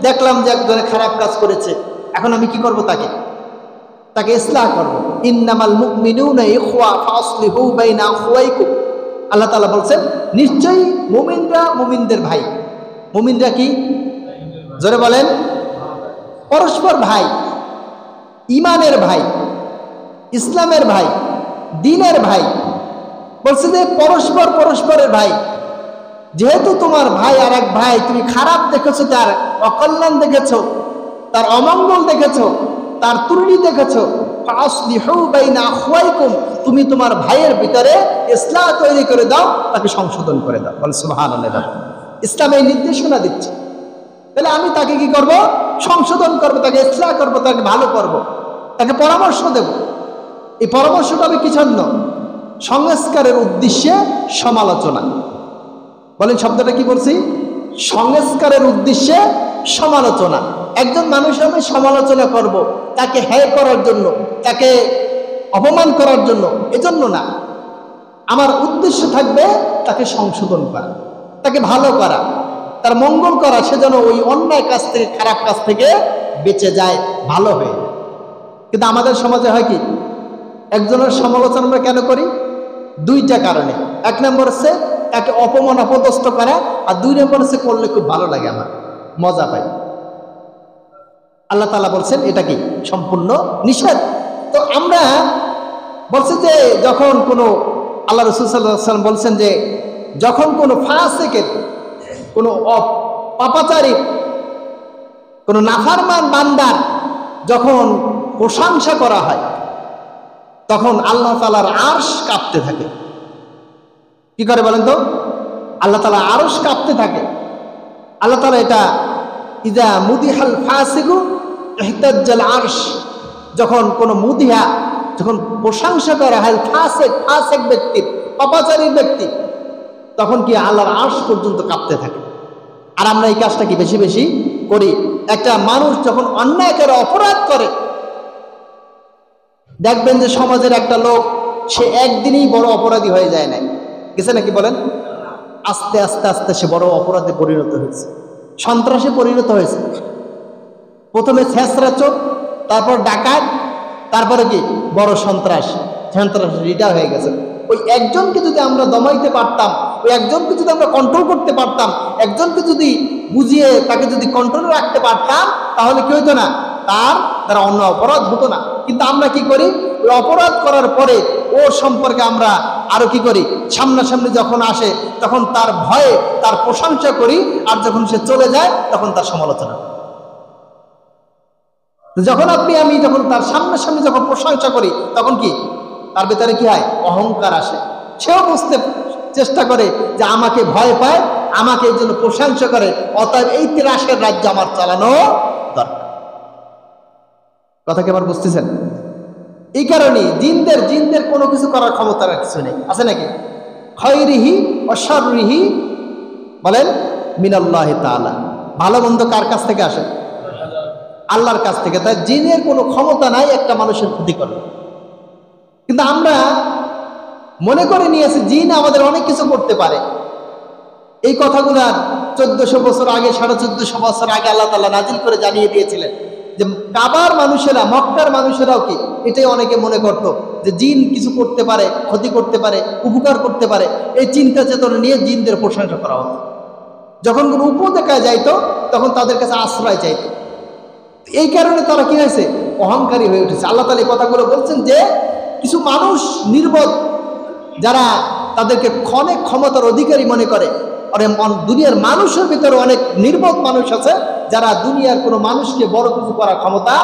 দেখলাম যে একজনে খারাপ কাজ করেছে, এখন আমি কি করব? তাকে ইসলাহ করব। ইন্নামাল মুমিনুনা ইখওয়া ফাসলিহু বাইনা আখওয়াইকুম। আল্লাহ তাআলা বলছেন নিশ্চয়ই মুমিনরা মুমিনদের ভাই। মুমিনরা কি? জোরে বলেন। পরস্পর ভাই, ইমানের ভাই, ইসলামের ভাই, দ্বীনের ভাই। বলছে যে পরস্পর পরস্পরের ভাই। যেহেতু তোমার ভাই আর এক ভাই, তুমি খারাপ দেখেছো, তার অকল্যাণ দেখেছো, তার অমঙ্গল দেখেছো, তার ত্রুটি দেখেছো, ফাসলিহু বাইনা আখওয়াইকুম, তুমি তোমার ভাইয়ের ভিতরে ইসলাহ তৈরি করে দাও, তাকে সংশোধন করে দাও। বল সুবহানাল্লাহ। ইসলাম এই নির্দেশনা দিচ্ছে। তাহলে আমি তাকে কি করব? সংশোধন করব, তাকে ইসলাহ করব, তাকে ভালো করব, তাকে পরামর্শ দেব। এই পরামর্শটা আমি কি জন্য? সংস্কারের উদ্দেশ্যে সমালোচনা। বলেন শব্দটা কি বলছি? সংস্কারের উদ্দেশ্যে সমালোচনা। একজন মানুষের আমি সমালোচনা করব তাকে হেয় করার জন্য, তাকে অপমান করার জন্য, এজন্য না। আমার উদ্দেশ্য থাকবে তাকে সংশোধন করা, তাকে ভালো করা, তার মঙ্গল করা, সে যেন ওই অন্যায় কাজ থেকে, খারাপ কাজ থেকে বেঁচে যায়, ভালো হয়ে যায়। কিন্তু আমাদের সমাজে হয় কি, একজনের সমালোচনা আমরা কেন করি? দুইটা কারণে। এক নম্বর হচ্ছে তাকে অপমান অপদস্থ করা, আর দুই নম্বর হচ্ছে করলে খুব ভালো লাগে, আমার মজা পাই। আল্লাহ তাআলা বলছেন এটা কি সম্পূর্ণ নিষেধ। তো আমরা বলছি যে যখন কোনো, আল্লাহ রাসূল সাল্লাল্লাহু আলাইহি ওয়াসাল্লাম বলছেন যে যখন কোনো ফাসিকের, কোনো পাপাচারী, কোনো নাফরমান বান্দার যখন প্রশংসা করা হয়, তখন আল্লাহ তাআলার আরশ কাঁপতে থাকে। কি করে বলেন তো? আল্লাহ তাআলা আরশ কাঁপতে থাকে। আল্লাহ তাআলা এটা ইযা মুদিহাল ফাসিকু ইহতাজ্জাল আরশ, যখন কোনো মুদিহা, যখন প্রশংসা করা হয় ফাসিক ব্যক্তি, পাপাচারী ব্যক্তি, তখন কি আল্লাহর আরশ পর্যন্ত কাঁপতে থাকে। আর আমরা এই কাজটা কি বেশি বেশি করি। একটা মানুষ যখন অন্যায় করে, অপরাধ করে, দেখবেন যে সমাজের একটা লোক, সে একদিনেই বড় অপরাধী হয়ে যায় না, গেছে নাকি বলেন? আস্তে আস্তে আস্তে সে বড় অপরাধে পরিণত হয়েছে, সন্ত্রাসে পরিণত হয়েছে। প্রথমে ছেঁচড়া চোর, তারপর ডাকাত, তারপরে কি বড় সন্ত্রাস রিটার হয়ে গেছে। ওই একজনকে যদি আমরা দমাইতে পারতাম, ওই একজনকে যদি আমরা কন্ট্রোল করতে পারতাম, একজনকে যদি বুঝিয়ে তাকে যদি কন্ট্রোলে রাখতে পারতাম, তাহলে কি হতো না? তার দ্বারা অন্য অপরাধ হতো না। কিন্তু আমরা কি করি? ওই অপরাধ করার পরে ওর সম্পর্কে আমরা আরো কি করি? সামনাসামনি যখন আসে তখন তার ভয়ে তার প্রশংসা করি, আর যখন সে চলে যায় তখন তার সমালোচনা। যখন আমি যখন তার সামনাসামনি যখন প্রশংসা করি, তখন কি তার ভেতরে কি হয়? অহংকার আসে। সেও বুঝতে চেষ্টা করে যে আমাকে ভয় পায়, আমাকে এই জন্য প্রশংসা করে, অতএব এই তিরাসের রাজ্য আমার চালানো দরকার। কথা কি আবার বুঝতেছেন? এই কারণে জিনদের কোনো কিছু করার ক্ষমতা আর কিছু নেই, আছে নাকি? খায়রিহি ওয়া শাররিহি, বলেন মিনাল্লাহি তাআলা। ভালো মন্দ কার কাছ থেকে আসে? আল্লাহর কাছ থেকে। তাই জিনের কোনো ক্ষমতা নাই একটা মানুষের ক্ষতি করার। কিন্তু আমরা মনে করে নিয়েছি জিন আমাদের অনেক কিছু করতে পারে। এই কথাগুলো 1400 বছর আগে, 1450 বছর আগে আল্লাহ তাআলা নাজিল করে জানিয়ে দিয়েছিলেন যে কাবার মানুষেরা, মক্কার মানুষেরাও কি এটাই অনেকে মনে করত যে জিন কিছু করতে পারে, ক্ষতি করতে পারে, উপকার করতে পারে। এই চিন্তা চেতনা নিয়ে জিনদের প্রশংসা করা হতো। যখন কোনো উপদেশা যাইতো তখন তাদের কাছে আশ্রয় চাইতো। এই কারণে তারা কি হয়েছে? অহংকারী হয়ে উঠেছে। আল্লাহ তাআলা এই কথাগুলো বলছেন যে কিছু মানুষ নির্বোধ, যারা তাদেরকে অনেক ক্ষমতার অধিকারী মনে করে, দুনিয়ার মানুষের ভিতরে অনেক নির্বোধ মানুষ আছে যারা দুনিয়ার কোনো মানুষকে বড় কিছু করার ক্ষমতা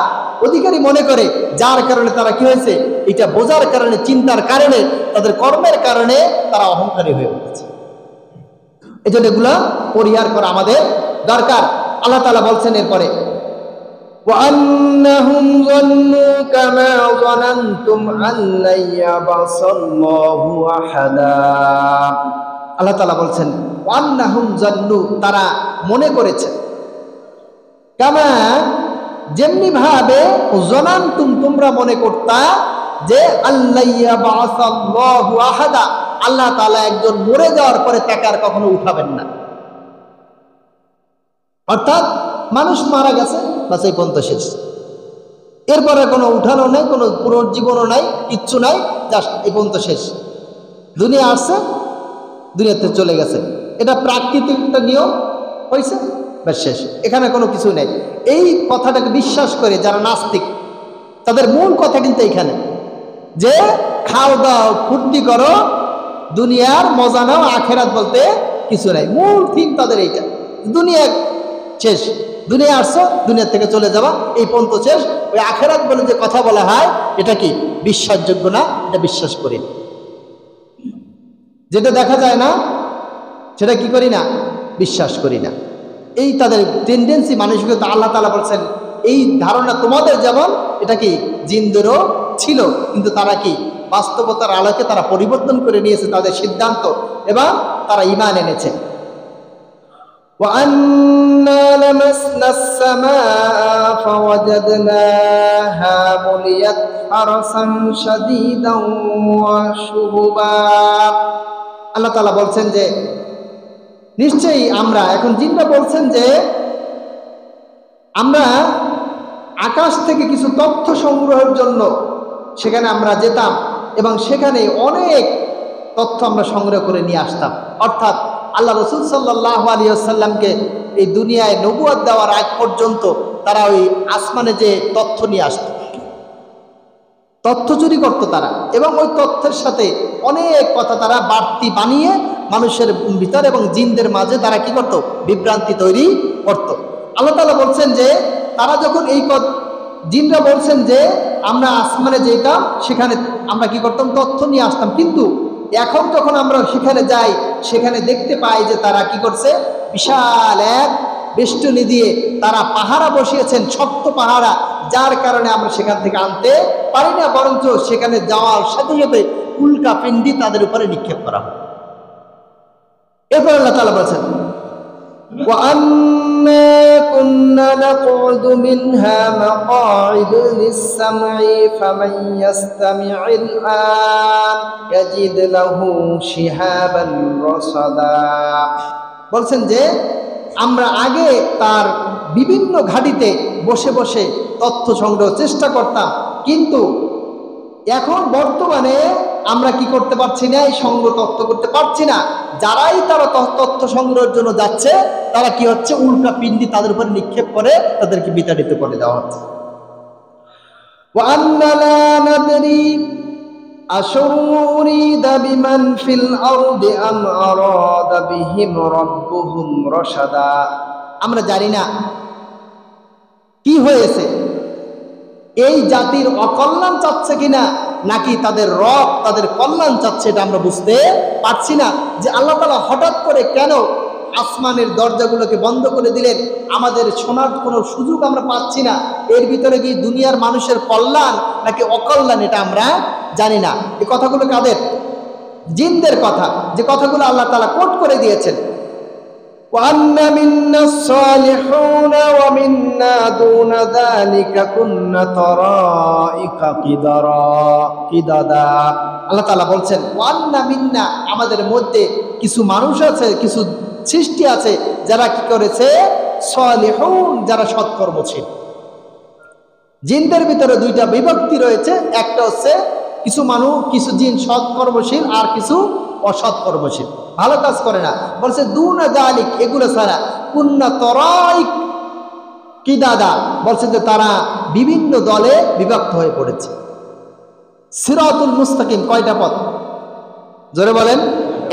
অধিকারী মনে করে, যার কারণে তারা কি হয়েছে? এটা বোঝার কারণে, চিন্তার কারণে, তাদের কর্মের কারণে তারা অহংকারী হয়ে উঠেছে। এই জন্য এগুলা পরিহার করা আমাদের দরকার। আল্লাহ তাআলা বলছেন এরপরে, وَأَنَّهُمْ ظَنُّوا كَمَا ظَنَنْتُمْ أَن لَّن يَبْعَثَ اللَّهُ أَحَدًا। আল্লাহ তাআলা বলছেন ওয়ান্নাহুম জান্নু, তারা মনে করেছে, কামা, যেমনি ভাবে, জানান্তুম, তোমরা মনে করতা, যে আল্লা ইয়াবআসাল্লাহু আহাদা, আল্লাহ তাআলা একজন মরে যাওয়ার পরে তাকে আর কখনো উঠাবেন না। অর্থাৎ মানুষ মারা গেছে, বাস এই পর্যন্ত শেষ, এরপরে কোনো উঠানো নাই, কোনো পুনর্জীবনও নাই, কিচ্ছু নাই, জাস্ট এই পর্যন্ত শেষ। দুনিয়া আসছে, দুনিয়াতে চলে গেছে, এটা প্রাকৃতিক একটা নিয়ম হয়েছে, ব্যাস শেষ, এখানে কোনো কিছু নেই। এই কথাটাকে বিশ্বাস করে যারা নাস্তিক, তাদের মূল কথা কিন্তু এইখানে যে খাও দাও ফুর্তি করো, দুনিয়ার মজা নাও, আখেরাত বলতে কিছু নাই। মূল থিম তাদের এইটা, দুনিয়া শেষ, দুনিয়া আসছো, দুনিয়া থেকে চলে যাবা, এই পর্যন্ত শেষ। ওই আখিরাত বলে যে কথা বলা হয় এটা কি বিশ্বাসযোগ্য না, এটা বিশ্বাস করি না। যেটা দেখা যায় না সেটা কি করি না, বিশ্বাস করি না। এই তাদের টেন্ডেন্সি, মানসিকতা। আল্লাহ তাআলা বলছেন এই ধারণা তোমাদের যেমন এটা কি জিনদেরও ছিল, কিন্তু তারা কি বাস্তবতার আলোকে তারা পরিবর্তন করে নিয়েছে তাদের সিদ্ধান্ত এবং তারা ঈমান এনেছে। وَأَنَّا لَمَسْنَا السَّمَاءَ فَوَجَدْنَاهَا مُلِيَتْ حَرَسًا شَدِيدًا وَشُهُبًا। আল্লাহ তাআলা বলছেন যে নিশ্চয়ই আমরা, এখন জিনরা বলছেন যে আমরা আকাশ থেকে কিছু তথ্য সংগ্রহের জন্য সেখানে আমরা যেতাম এবং সেখানে অনেক তথ্য আমরা সংগ্রহ করে নিয়ে আসতাম। অর্থাৎ আল্লাহ রাসূল সাল্লাল্লাহু আলাইহি ওয়াসাল্লামকে এই দুনিয়ায় নবুয়ত দেওয়ার আগ পর্যন্ত তারা ওই আসমানে যে তথ্য নিয়ে আসত, তথ্য চুরি করতো তারা, এবং ওই তথ্যের সাথে অনেক কথা তারা বাড়তি বানিয়ে মানুষের ভিতর এবং জিনদের মাঝে তারা কি করত, বিভ্রান্তি তৈরি করত। আল্লাহ তাআলা বলছেন যে তারা যখন এই জিনরা বলছেন যে আমরা আসমানে যেতাম, সেখানে আমরা কি করতাম, তথ্য নিয়ে আসতাম, কিন্তু এখন যখন আমরা সেখানে যাই সেখানে দেখতে পাই যে তারা কি করছে, বিশাল এক বেষ্টনী দিয়ে তারা পাহারা বসিয়েছেন, শক্ত পাহারা, যার কারণে আমরা সেখান থেকে আনতে পারি না, বরঞ্চ সেখানে যাওয়ার সাথে সাথে উল্কা পিণ্ডি তাদের উপরে নিক্ষেপ করা হয়। এরপর আল্লাহ তাআলা বলেছেন وَأَنَّا كُنَّا نَقْعُدُ مِنْهَا مَقَاعِدَ لِلسَّمْعِ فَمَنْ يَسْتَمِعِ الْآنَ يَجِدْ لَهُ شِهَابًا رَصَدًا। বলছেন যে আমরা আগে তার বিভিন্ন ঘাঁটিতে বসে বসে তথ্য সংগ্রহ চেষ্টা করতাম, কিন্তু এখন বর্তমানে আমরা কি করতে পারছি না, এই সংগ্রহ তথ্য করতে পারছি না। যারাই তারা তথ্য সংগ্রহের জন্য যাচ্ছে তারা কি হচ্ছে, উল্কা পিণ্ডি তাদের উপর নিক্ষেপ করে তাদেরকে বিতাড়িত করে দেওয়া হচ্ছে। وَأَنَّ لَا نَدْرِي أَشَرٌّ أُرِيدَ بِمَنْ فِي الْأَرْضِ أَمْ أَرَادَ بِهِمْ رَبُّهُمْ رَشَدًا। আমরা জানি না কি হয়েছে, এই জাতির অকল্যাণ চাচ্ছে কিনা নাকি তাদের রব তাদের কল্যাণ চাচ্ছে, এটা আমরা বুঝতে পারছি না। যে আল্লাহ তাআলা হঠাৎ করে কেন আসমানের দরজাগুলোকে বন্ধ করে দিলেন, আমাদের শোনার কোনো সুযোগ আমরা পাচ্ছি না। এর ভিতরে কি দুনিয়ার মানুষের কল্যাণ নাকি অকল্যাণ, এটা আমরা জানি না। এই কথাগুলো কাদের? জিনদের কথা, যে কথাগুলো আল্লাহ তাআলা কোট করে দিয়েছেন। وَأَنَّ مِنَّا الصَّالِحُونَ وَمِنَّا دُونَ ذَلِكَ كُنَّا طَرَائِقَ قِدَدًا। আল্লাহ তাআলা বলছেন ওয়ান্না মিন্না, আমাদের মধ্যে কিছু মানুষ আছে, কিছু সৃষ্টি আছে যারা কি করেছে, সালিহুন, যারা সৎকর্মশীল। জিনদের ভিতরে দুইটা বিভক্তি রয়েছে, একটা হচ্ছে কিছু মানুষ, কিছু জিন সৎকর্মশীল আর কিছু অসৎকর্মশীল, ভালো কাজ করে না। বলছে দুনা যালিক, এগুলো ছাড়া কুন্না তরাইক কিদাদা, বলছে যে তারা বিভিন্ন দলে বিভক্ত হয়ে পড়েছে। সিরাতুল মুস্তাকিম কয়টা পথ? জোরে বলেন,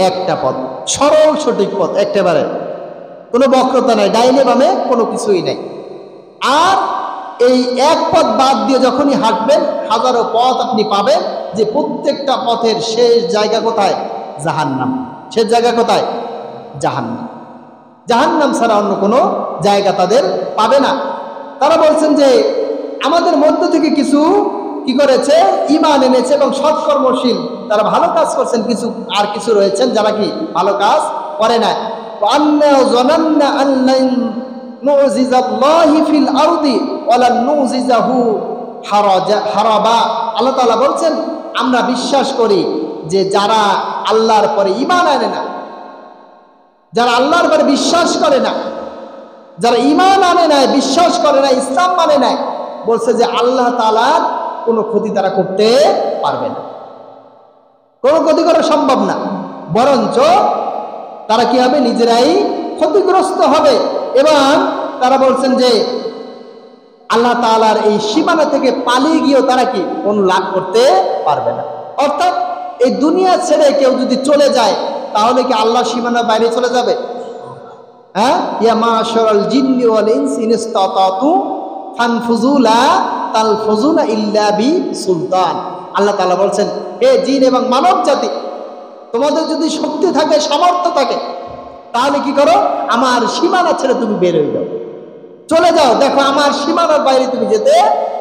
একটা পথ, সরল সঠিক পথ, একেবারে কোনো বক্রতা নাই, ডাইনে বামে কোনো কিছুই নাই। আর এই এক পথ বাদ দিয়ে যখনই হাঁটবেন হাজারো পথ আপনি পাবেন, যে প্রত্যেকটা পথের শেষ জায়গা কোথায়? জাহান্নাম। শেষ জায়গা কোথায়? জাহান্নাম। জাহান্নাম ছাড়া অন্য কোনো জায়গা তাদের পাবে না। তারা বলছেন যে আমাদের মধ্য থেকে কিছু কি করেছে, ঈমান এনেছে এবং সৎকর্মশীল, তারা ভালো কাজ করছেন, কিছু আর কিছু রয়েছেন যারা কি ভালো কাজ করে না। আন্না জানান্না আল্লাহ নুজিজাল্লাহি ফিল আরদি ওয়ালা নুজিজাহু হারাবা। আল্লাহ তাআলা বলছেন আমরা বিশ্বাস করি যে যারা আল্লাহর পরে ঈমান আনে না, যারা আল্লাহর পরে বিশ্বাস করে না, যারা ঈমান আনে না, বিশ্বাস করে না, ইসলাম মানে না, বলছে যে আল্লাহ তাআলার কোনো ক্ষতি তারা করতে পারবে না, কোনো ক্ষতি করা সম্ভব না, বরঞ্চ তারা কি হবে, নিজেরাই ক্ষতিগ্রস্ত হবে। এবং তারা বলছেন যে আল্লাহ তাআলার এই সীমানা থেকে পালিয়ে গিয়েও তারা কি কোনো লাভ করতে পারবে না। অর্থাৎ এই দুনিয়া ছেড়ে কেউ যদি চলে যায় তাহলে কি আল্লাহর সীমানার বাইরে চলে যাবে? হ্যাঁ, ইয়া মাশারাল জিন্নি ওয়াল ইনসি ইন ইসতাতাতু ফানফুযু লা তালফুযুনা ইল্লা বিসুলতান। আল্লাহ তাআলা বলছেন, হে জিন এবং মানব জাতি, তোমাদের যদি শক্তি থাকে, সামর্থ্য থাকে, তাহলে কি করো, আমার সীমানা ছেড়ে তুমি বের হয়ে যাও, চলে যাও, দেখো আমার সীমানার বাইরে তুমি যেতে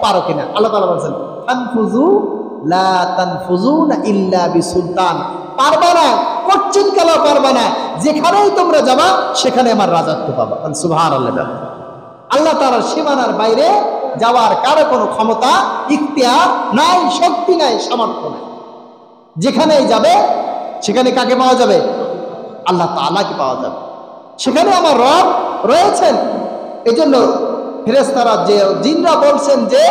পারো কিনা। আল্লাহ তাআলা বলছেন, ফানফুযু লা তানফুযুনা ইল্লা বিসুলতান, পারবা না, কচ্ছিত কালেও পারবা না, যেখানেই তোমরা যাবা সেখানে আমার রাজত্ব পাবা। সুবহানাল্লাহ। আল্লাহ তাআলার সীমানার বাইরে যাওয়ার কারো কোনো ক্ষমতা, ইখতিয়ার নাই, শক্তি নাই, সামর্থ্য নাই। যেখানেই যাবে সেখানে কাকে পাওয়া যাবে? আল্লাহ তাআলাকে পাওয়া যাবে। সেখানে আমার রব রয়েছেন। এই জন্য ফেরেশতারা, যে জিনরা বলছেন যে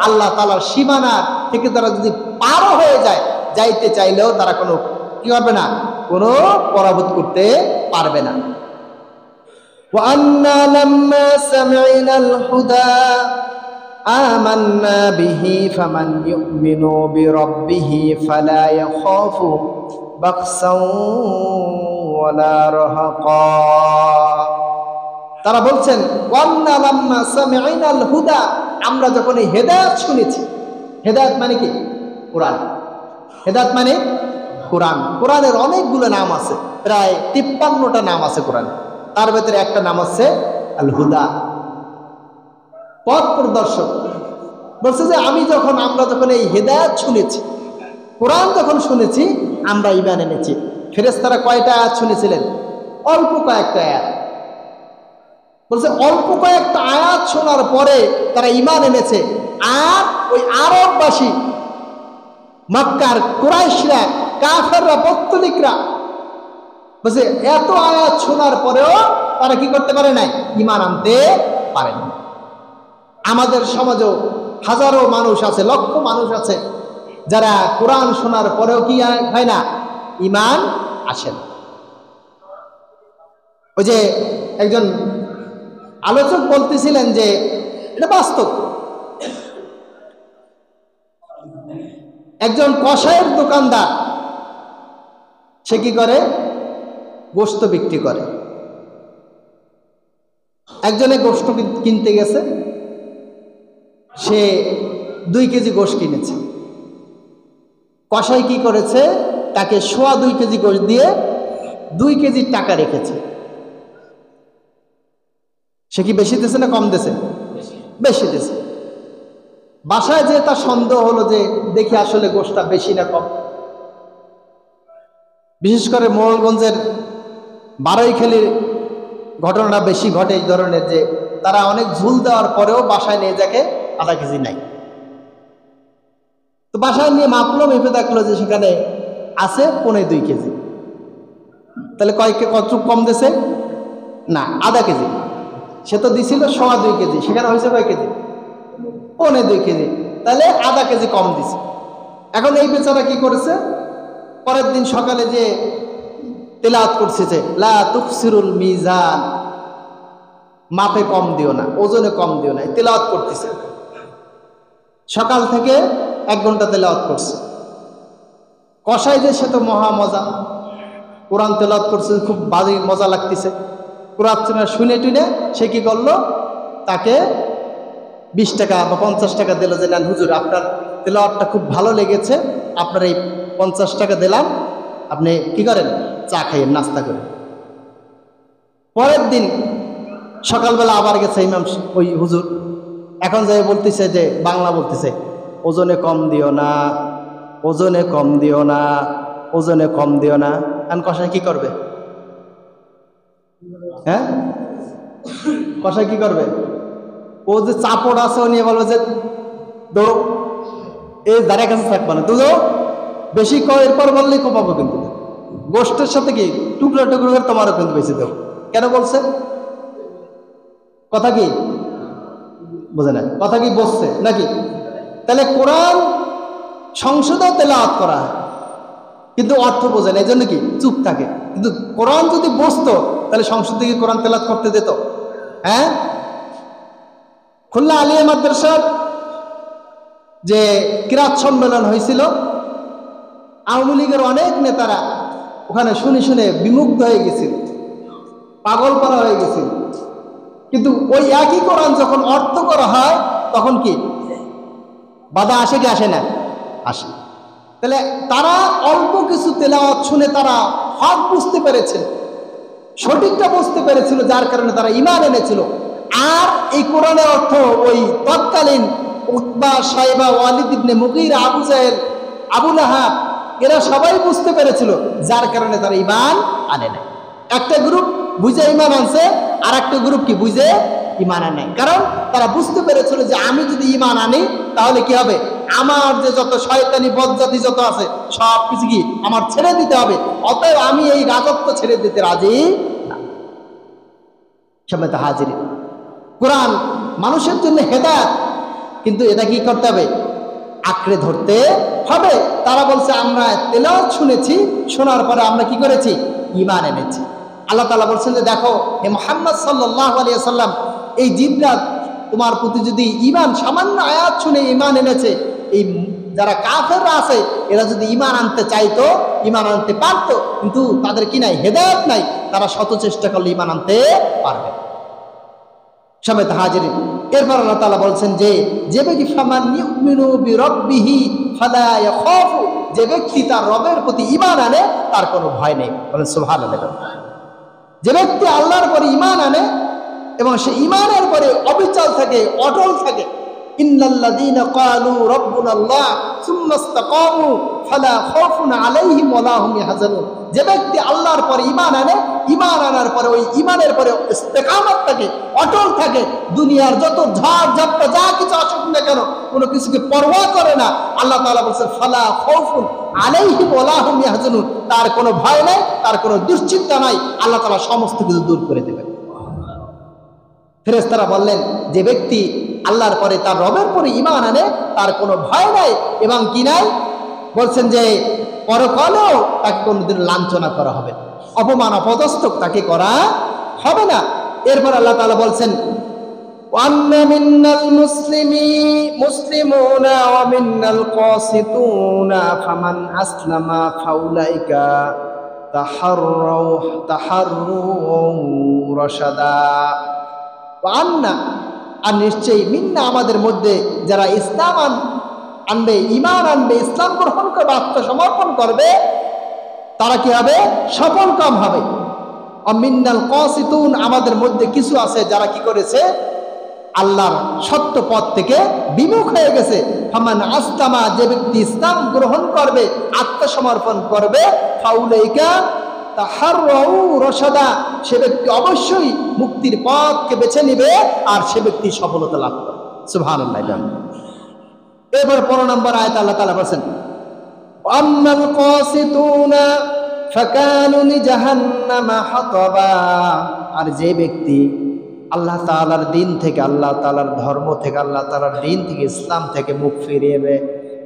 আল্লাহ তাআলার সীমানা থেকে তারা যদি পার হয়ে যায়, যাইতে চাইলেও তারা কোনো কি করবে না, কোনো পরাভূত করতে পারবে না। وَأَنَّا لَمَّا سَمِعْنَا الْهُدَى آمَنَّا بِهِ فَمَنْ يُؤْمِنُ بِرَبِّهِ فَلَا يَخَافُ بَخْسًا وَلَا رَهَقًا। তারা বলছেন, ওয়ান্না লাম্মা সামি'নাল হুদা, আমরা যখন এই হেদায়েত শুনেছি। হেদায়েত মানে কি? কোরআন। হেদায়েত মানে কোরআন। কোরআনের অনেকগুলো নাম আছে, প্রায় 53টা নাম আছে কোরআনে। তার ভেতরে একটা নাম আছে আল হুদা, পথ প্রদর্শক। বলছে যে আমরা যখন এই হেদায়েত শুনেছি, কোরআন যখন শুনেছি, আমরা ঈমান এনেছি। ফেরেশতারা কয়টা আয়াত শুনেছিলেন? অল্প কয়েকটা আয়াত। বলছে অল্প কয়েকটা আয়াত শোনার পরে তারা ঈমান এনেছে। আর ওই আরববাসী, মক্কার কুরাইশরা, কাফেররা, পত্তলিকরা, বলছে এত আয়াত শোনার পরেও তারা কি করতে পারে নাই? ঈমান আনতে পারে না। আমাদের সমাজেও হাজারো মানুষ আছে, লক্ষ মানুষ আছে, যারা কোরআন শোনার পরেও কি হয় না? ঈমান আসে না। ওই যে একজন আলোচক বলতেছিলেন যে এটা বাস্তব। একজন কসাইয়ের দোকানদার, সে কি করে? গোশত বিক্রি করে। একজনে গোশত কিনতে গেছে, সে 2 কেজি গোশত কিনেছে। কসাই কি করেছে? তাকে 2.25 কেজি গোশত দিয়ে 2 কেজির টাকা রেখেছে। সে কি বেশি দিয়েছে না কম দিয়েছে? বেশি দিয়েছে। বাসায় যে তার সন্দেহ হলো যে দেখি আসলে গোশতটা বেশি না কম। বিশেষ করে মোড়লগঞ্জের বারৈখালীর ঘটনাটা বেশি ঘটে এই ধরনের, যে তারা অনেক ঝুল দেওয়ার পরেও বাসায় নিয়ে যাকে 0.5 কেজি নাই। তো বাসায় নিয়ে মাপলো, মেপে দেখলো যে সেখানে আছে 2.25 কেজি। তাহলে কতটুকু কম দিয়েছে? না, 0.5 কেজি। সে তো দিছিল 2.25 কেজি, সেখানে হয়েছে কয় কেজি? 2.25 কেজি। তাহলে 0.5 কেজি কম দিছে। এখন এই বেচারা কি করেছে? পরের দিন সকালে যে তেলাওয়াত করছে যে লা তুকসিরুল মিজান, মাপে কম দিও না, ওজনে কম দিও না, তেলাওয়াত করতেছে। সকাল থেকে 1 ঘন্টা তেলাওয়াত করছে। কসাই যে সে তো মহা মজা, কোরআন তেলাওয়াত করছে, খুব বাজে মজা লাগতেছে। কোরআন শুনে টুনে সে কি করলো? তাকে 20 টাকা বা 50 টাকা দিল, যে নেন হুজুর, আপনার তেলাওয়াতটা খুব ভালো লেগেছে, আপনার এই 50 টাকা দিলাম, আপনি কি করেন? চা খাইয়েন, নাস্তা করেন। পরের দিন সকালবেলা আবার গেছে ইমাম, ওই হুজুর। এখন যাই বলতেছে যে বাংলা বলতেছে, ওজনে কম দিও না, ওজনে কম দিও না, ওজনে কম দিও না। এখন কসাই কি করবে? হ্যাঁ, কসাই কি করবে? ও যে চাপড় আছে, ও নিয়ে বলবে যে দৌড়ো, এই দাঁড়িয়ে কাছে থাকবে না, দুধো বেশি এরপর বললেই কোপাবো। কিন্তু গোষ্ঠের সাথে কি টুকরো টুকরো করে তোমারও কিন্তু বেশি দেবো। কেন বলছে? কথা কি বোঝে না? কথা কি বসছে নাকি? তাহলে কোরআন সংসদেও তেলাওয়াত করা হয়, কিন্তু অর্থ বোঝে না, এই জন্য কি চুপ থাকে। কিন্তু কোরআন যদি বসতো তাহলে সংসদে কি কোরআন তেলাওয়াত করতে দিত? হ্যাঁ, খুলনা আলিয়া মাদ্রাসার যে কিরাত সম্মেলন হয়েছিল, আওয়ামী লীগের অনেক নেতারা ওখানে শুনে শুনে বিমুগ্ধ হয়ে গেছিল। পাগল করা হয়ে গেছিল। কিন্তু ওই একই কোরআন যখন অর্থ করা হয় তখন কি বাধা আসে কি আসে না? আসে। তাহলে তারা অল্প কিছু তেলাওয়াত শুনে তারা হক বুঝতে পেরেছিল, সঠিকটা বুঝতে পেরেছিল, যার কারণে তারা ঈমান এনেছিল। আর এই কোরআনের অর্থ ওই তৎকালীন উতবা, সাইবা, ওয়ালিদ ইবনে মুগীরা, আবু জাহেল, আবু লাহাব এরা সবাই বুঝতে পেরেছিল, যার কারণে তারা ঈমান আনে নাই। একটা গ্রুপ বুঝে ঈমান আনছে, আর একটা গ্রুপ কি বুঝে ঈমান আনে নাই। কারণ তারা বুঝতে পেরেছিল যে আমি যদি ঈমান আনি তাহলে কি হবে, আমার যে যত শয়তানি বদজাতি যত আছে সব কিছু কি আমার ছেড়ে দিতে হবে, অতএব আমি এই রাজত্ব ছেড়ে দিতে রাজি না। সমেত হাজির, কোরআন মানুষের জন্য হেদায়েত, কিন্তু এটা কি করতে হবে, আঁকড়ে ধরতে হবে। তারা বলছে আমরা তেলাওয়াত শুনেছি, শোনার পরে আমরা কি করেছি, ঈমান এনেছি। আল্লাহ তাআলা বলছেন যে দেখো হে মুহাম্মদ সাল্লাল্লাহু আলাইহি ওয়াসাল্লাম, এই জিনরা তোমার প্রতি যদি ঈমান, সামান্য আয়াত শুনে ঈমান এনেছে, এই যারা কাফেররা আছে এরা যদি ঈমান আনতে চাইতো ঈমান আনতে পারতো, কিন্তু তাদের কি নাই, হেদায়েত নাই, তারা শত চেষ্টা করলে ঈমান আনতে পারবে। সমেত হাজিরিন, এরপর আল্লাহ তাআলা বলছেন যে ব্যক্তি ফামান ইউমিনু বিরাব্বিহি ফালা ইয়াখাফু, যে ব্যক্তি তার রবের প্রতি ঈমান আনে তার কোনো ভয় নেই। বলেন সুবহানাল্লাহ। যে ব্যক্তি আল্লাহর পরে ঈমান আনে এবং সে ঈমানের পরে অবিচল থাকে, অটল থাকে, ইন্নাল্লাযীনা ক্বালু রাব্বুনাল্লাহ সুম্মা ইসতাকামু ফালা খাউফুন আলাইহিম ওয়ালা হুম ইয়াহজানুন, যে ব্যক্তি আল্লাহর পরে ঈমান আনে, ঈমান আনার পরে ওই ঈমানের পরে ইস্তেকামত থাকে, অটল থাকে, দুনিয়ার যত ঝড় ঝাপটা যা কিছু আসুক না কেন কোনো কিছুকে পরোয়া করে না, আল্লাহ তাআলা বলেন ফালা খাউফুন আলাইহিম ওয়ালা হুম ইয়াহজানুন, তার কোনো ভয় নাই, তার কোনো দুশ্চিন্তা নাই, আল্লাহ তাআলা সমস্ত কিছু দূর করে দেবেন। ফেরেশতারা বললেন যে ব্যক্তি আল্লাহর পরে তার রবের পরে ঈমান আনে তার কোনো ভয় নাই এবং কি নাই, বলছেন যে পরকালেও তাকে কোনোদিন লাঞ্ছনা করা হবে না, অপমান অপদস্থ তাকে করা হবে না। এরপর আল্লাহ তাআলা বলছেন ওয়ান্না মিন্নাল মুসলিমুনা ওয়া মিন্নাল কাসিতুনা ফামান আসলামা ফাউলাইকা তাহাররু রাশাদা। আন্না, আর নিশ্চয়ই মিন্না আমাদের মধ্যে যারা ইসলাম আনবে, ঈমান আনবে, ইসলাম গ্রহণ করবে, আত্মসমর্পণ করবে, তারা কি হবে, সফল কাম হবে। মিন্নাল কাসিতুন, আমাদের মধ্যে কিছু আছে যারা কি করেছে, আল্লাহর সত্য পথ থেকে বিমুখ হয়ে গেছে। ফামান আসলামা, যে ব্যক্তি ইসলাম গ্রহণ করবে, আত্মসমর্পণ করবে, ফাউলাইকা তাহাররু রাশাদা, সে ব্যক্তি অবশ্যই মুক্তির পথকে বেছে নেবে আর সে ব্যক্তি সফলতা লাভ করবে। সুবহানাল্লাহ। এবার 15 নম্বর আয়াত আল্লাহ তাআলা বলেন আম্মাল কাসিতুনা ফাকানু লিজাহান্নামা হাতাবা, আর যে ব্যক্তি আল্লাহ তাআলার দিন থেকে, আল্লাহ তাআলার ধর্ম থেকে, আল্লাহ তাআলার দিন থেকে, ইসলাম থেকে মুখ ফিরিয়ে নেবে,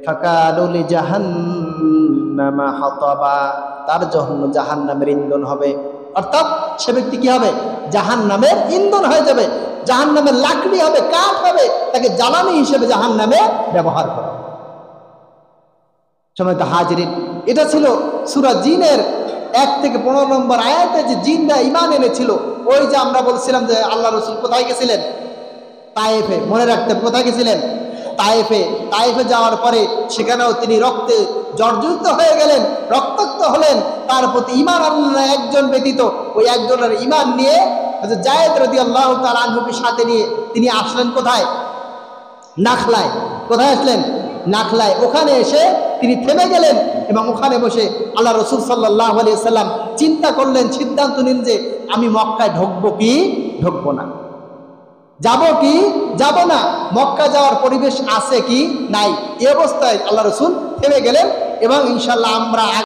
ফাকানু লিজাহান্নামা হাতাবা, তার জন্য জাহান্নামের ইন্ধন হবে। অর্থাৎ সে ব্যক্তি কি হবে, জাহান্নামের ইন্ধন হয়ে যাবে, জাহান্নামের লাকড়ি হবে, কাঠ হবে, তাকে জ্বালানি হিসেবে জাহান্নামে ব্যবহার করা। সময় তো হাজিরিন, এটা ছিল সূরা জিনের 1 থেকে 15 নম্বর আয়াতে যে জিনরা ঈমান এনেছিল। ওই যে আমরা বলছিলাম যে আল্লাহ রাসূল কোথায় গেছিলেন, তায়েফে, মনে রাখতে কোথায় গেছিলেন, তায়েফে। তায়েফে যাওয়ার পরে সেখানেও তিনি রক্তে জর্জরিত হয়ে গেলেন, রক্তাক্ত হলেন, তার প্রতি ঈমান আনলেন একজন ব্যতীত। ওই একজনের ঈমান নিয়ে হযরত যায়েদ রাদিয়াল্লাহু তাআলা আনহুকে সাথে নিয়ে তিনি আসলেন কোথায়, নাখলায়। কোথায় আসলেন, নাখলায়। ওখানে এসে তিনি থেমে গেলেন এবং ওখানে বসে আল্লাহ রাসূল সাল্লাল্লাহু আলাইহি ওয়াসাল্লাম চিন্তা করলেন, সিদ্ধান্ত নিন যে আমি মক্কায় ঢুকবো কি ঢুকবো না, যাব কি যাব না, মক্কা যাওয়ার পরিবেশ আছে কি নাই। এই অবস্থায় আল্লাহ রাসূল থেমে গেলেন এবং ইনশাআল্লাহ আমরা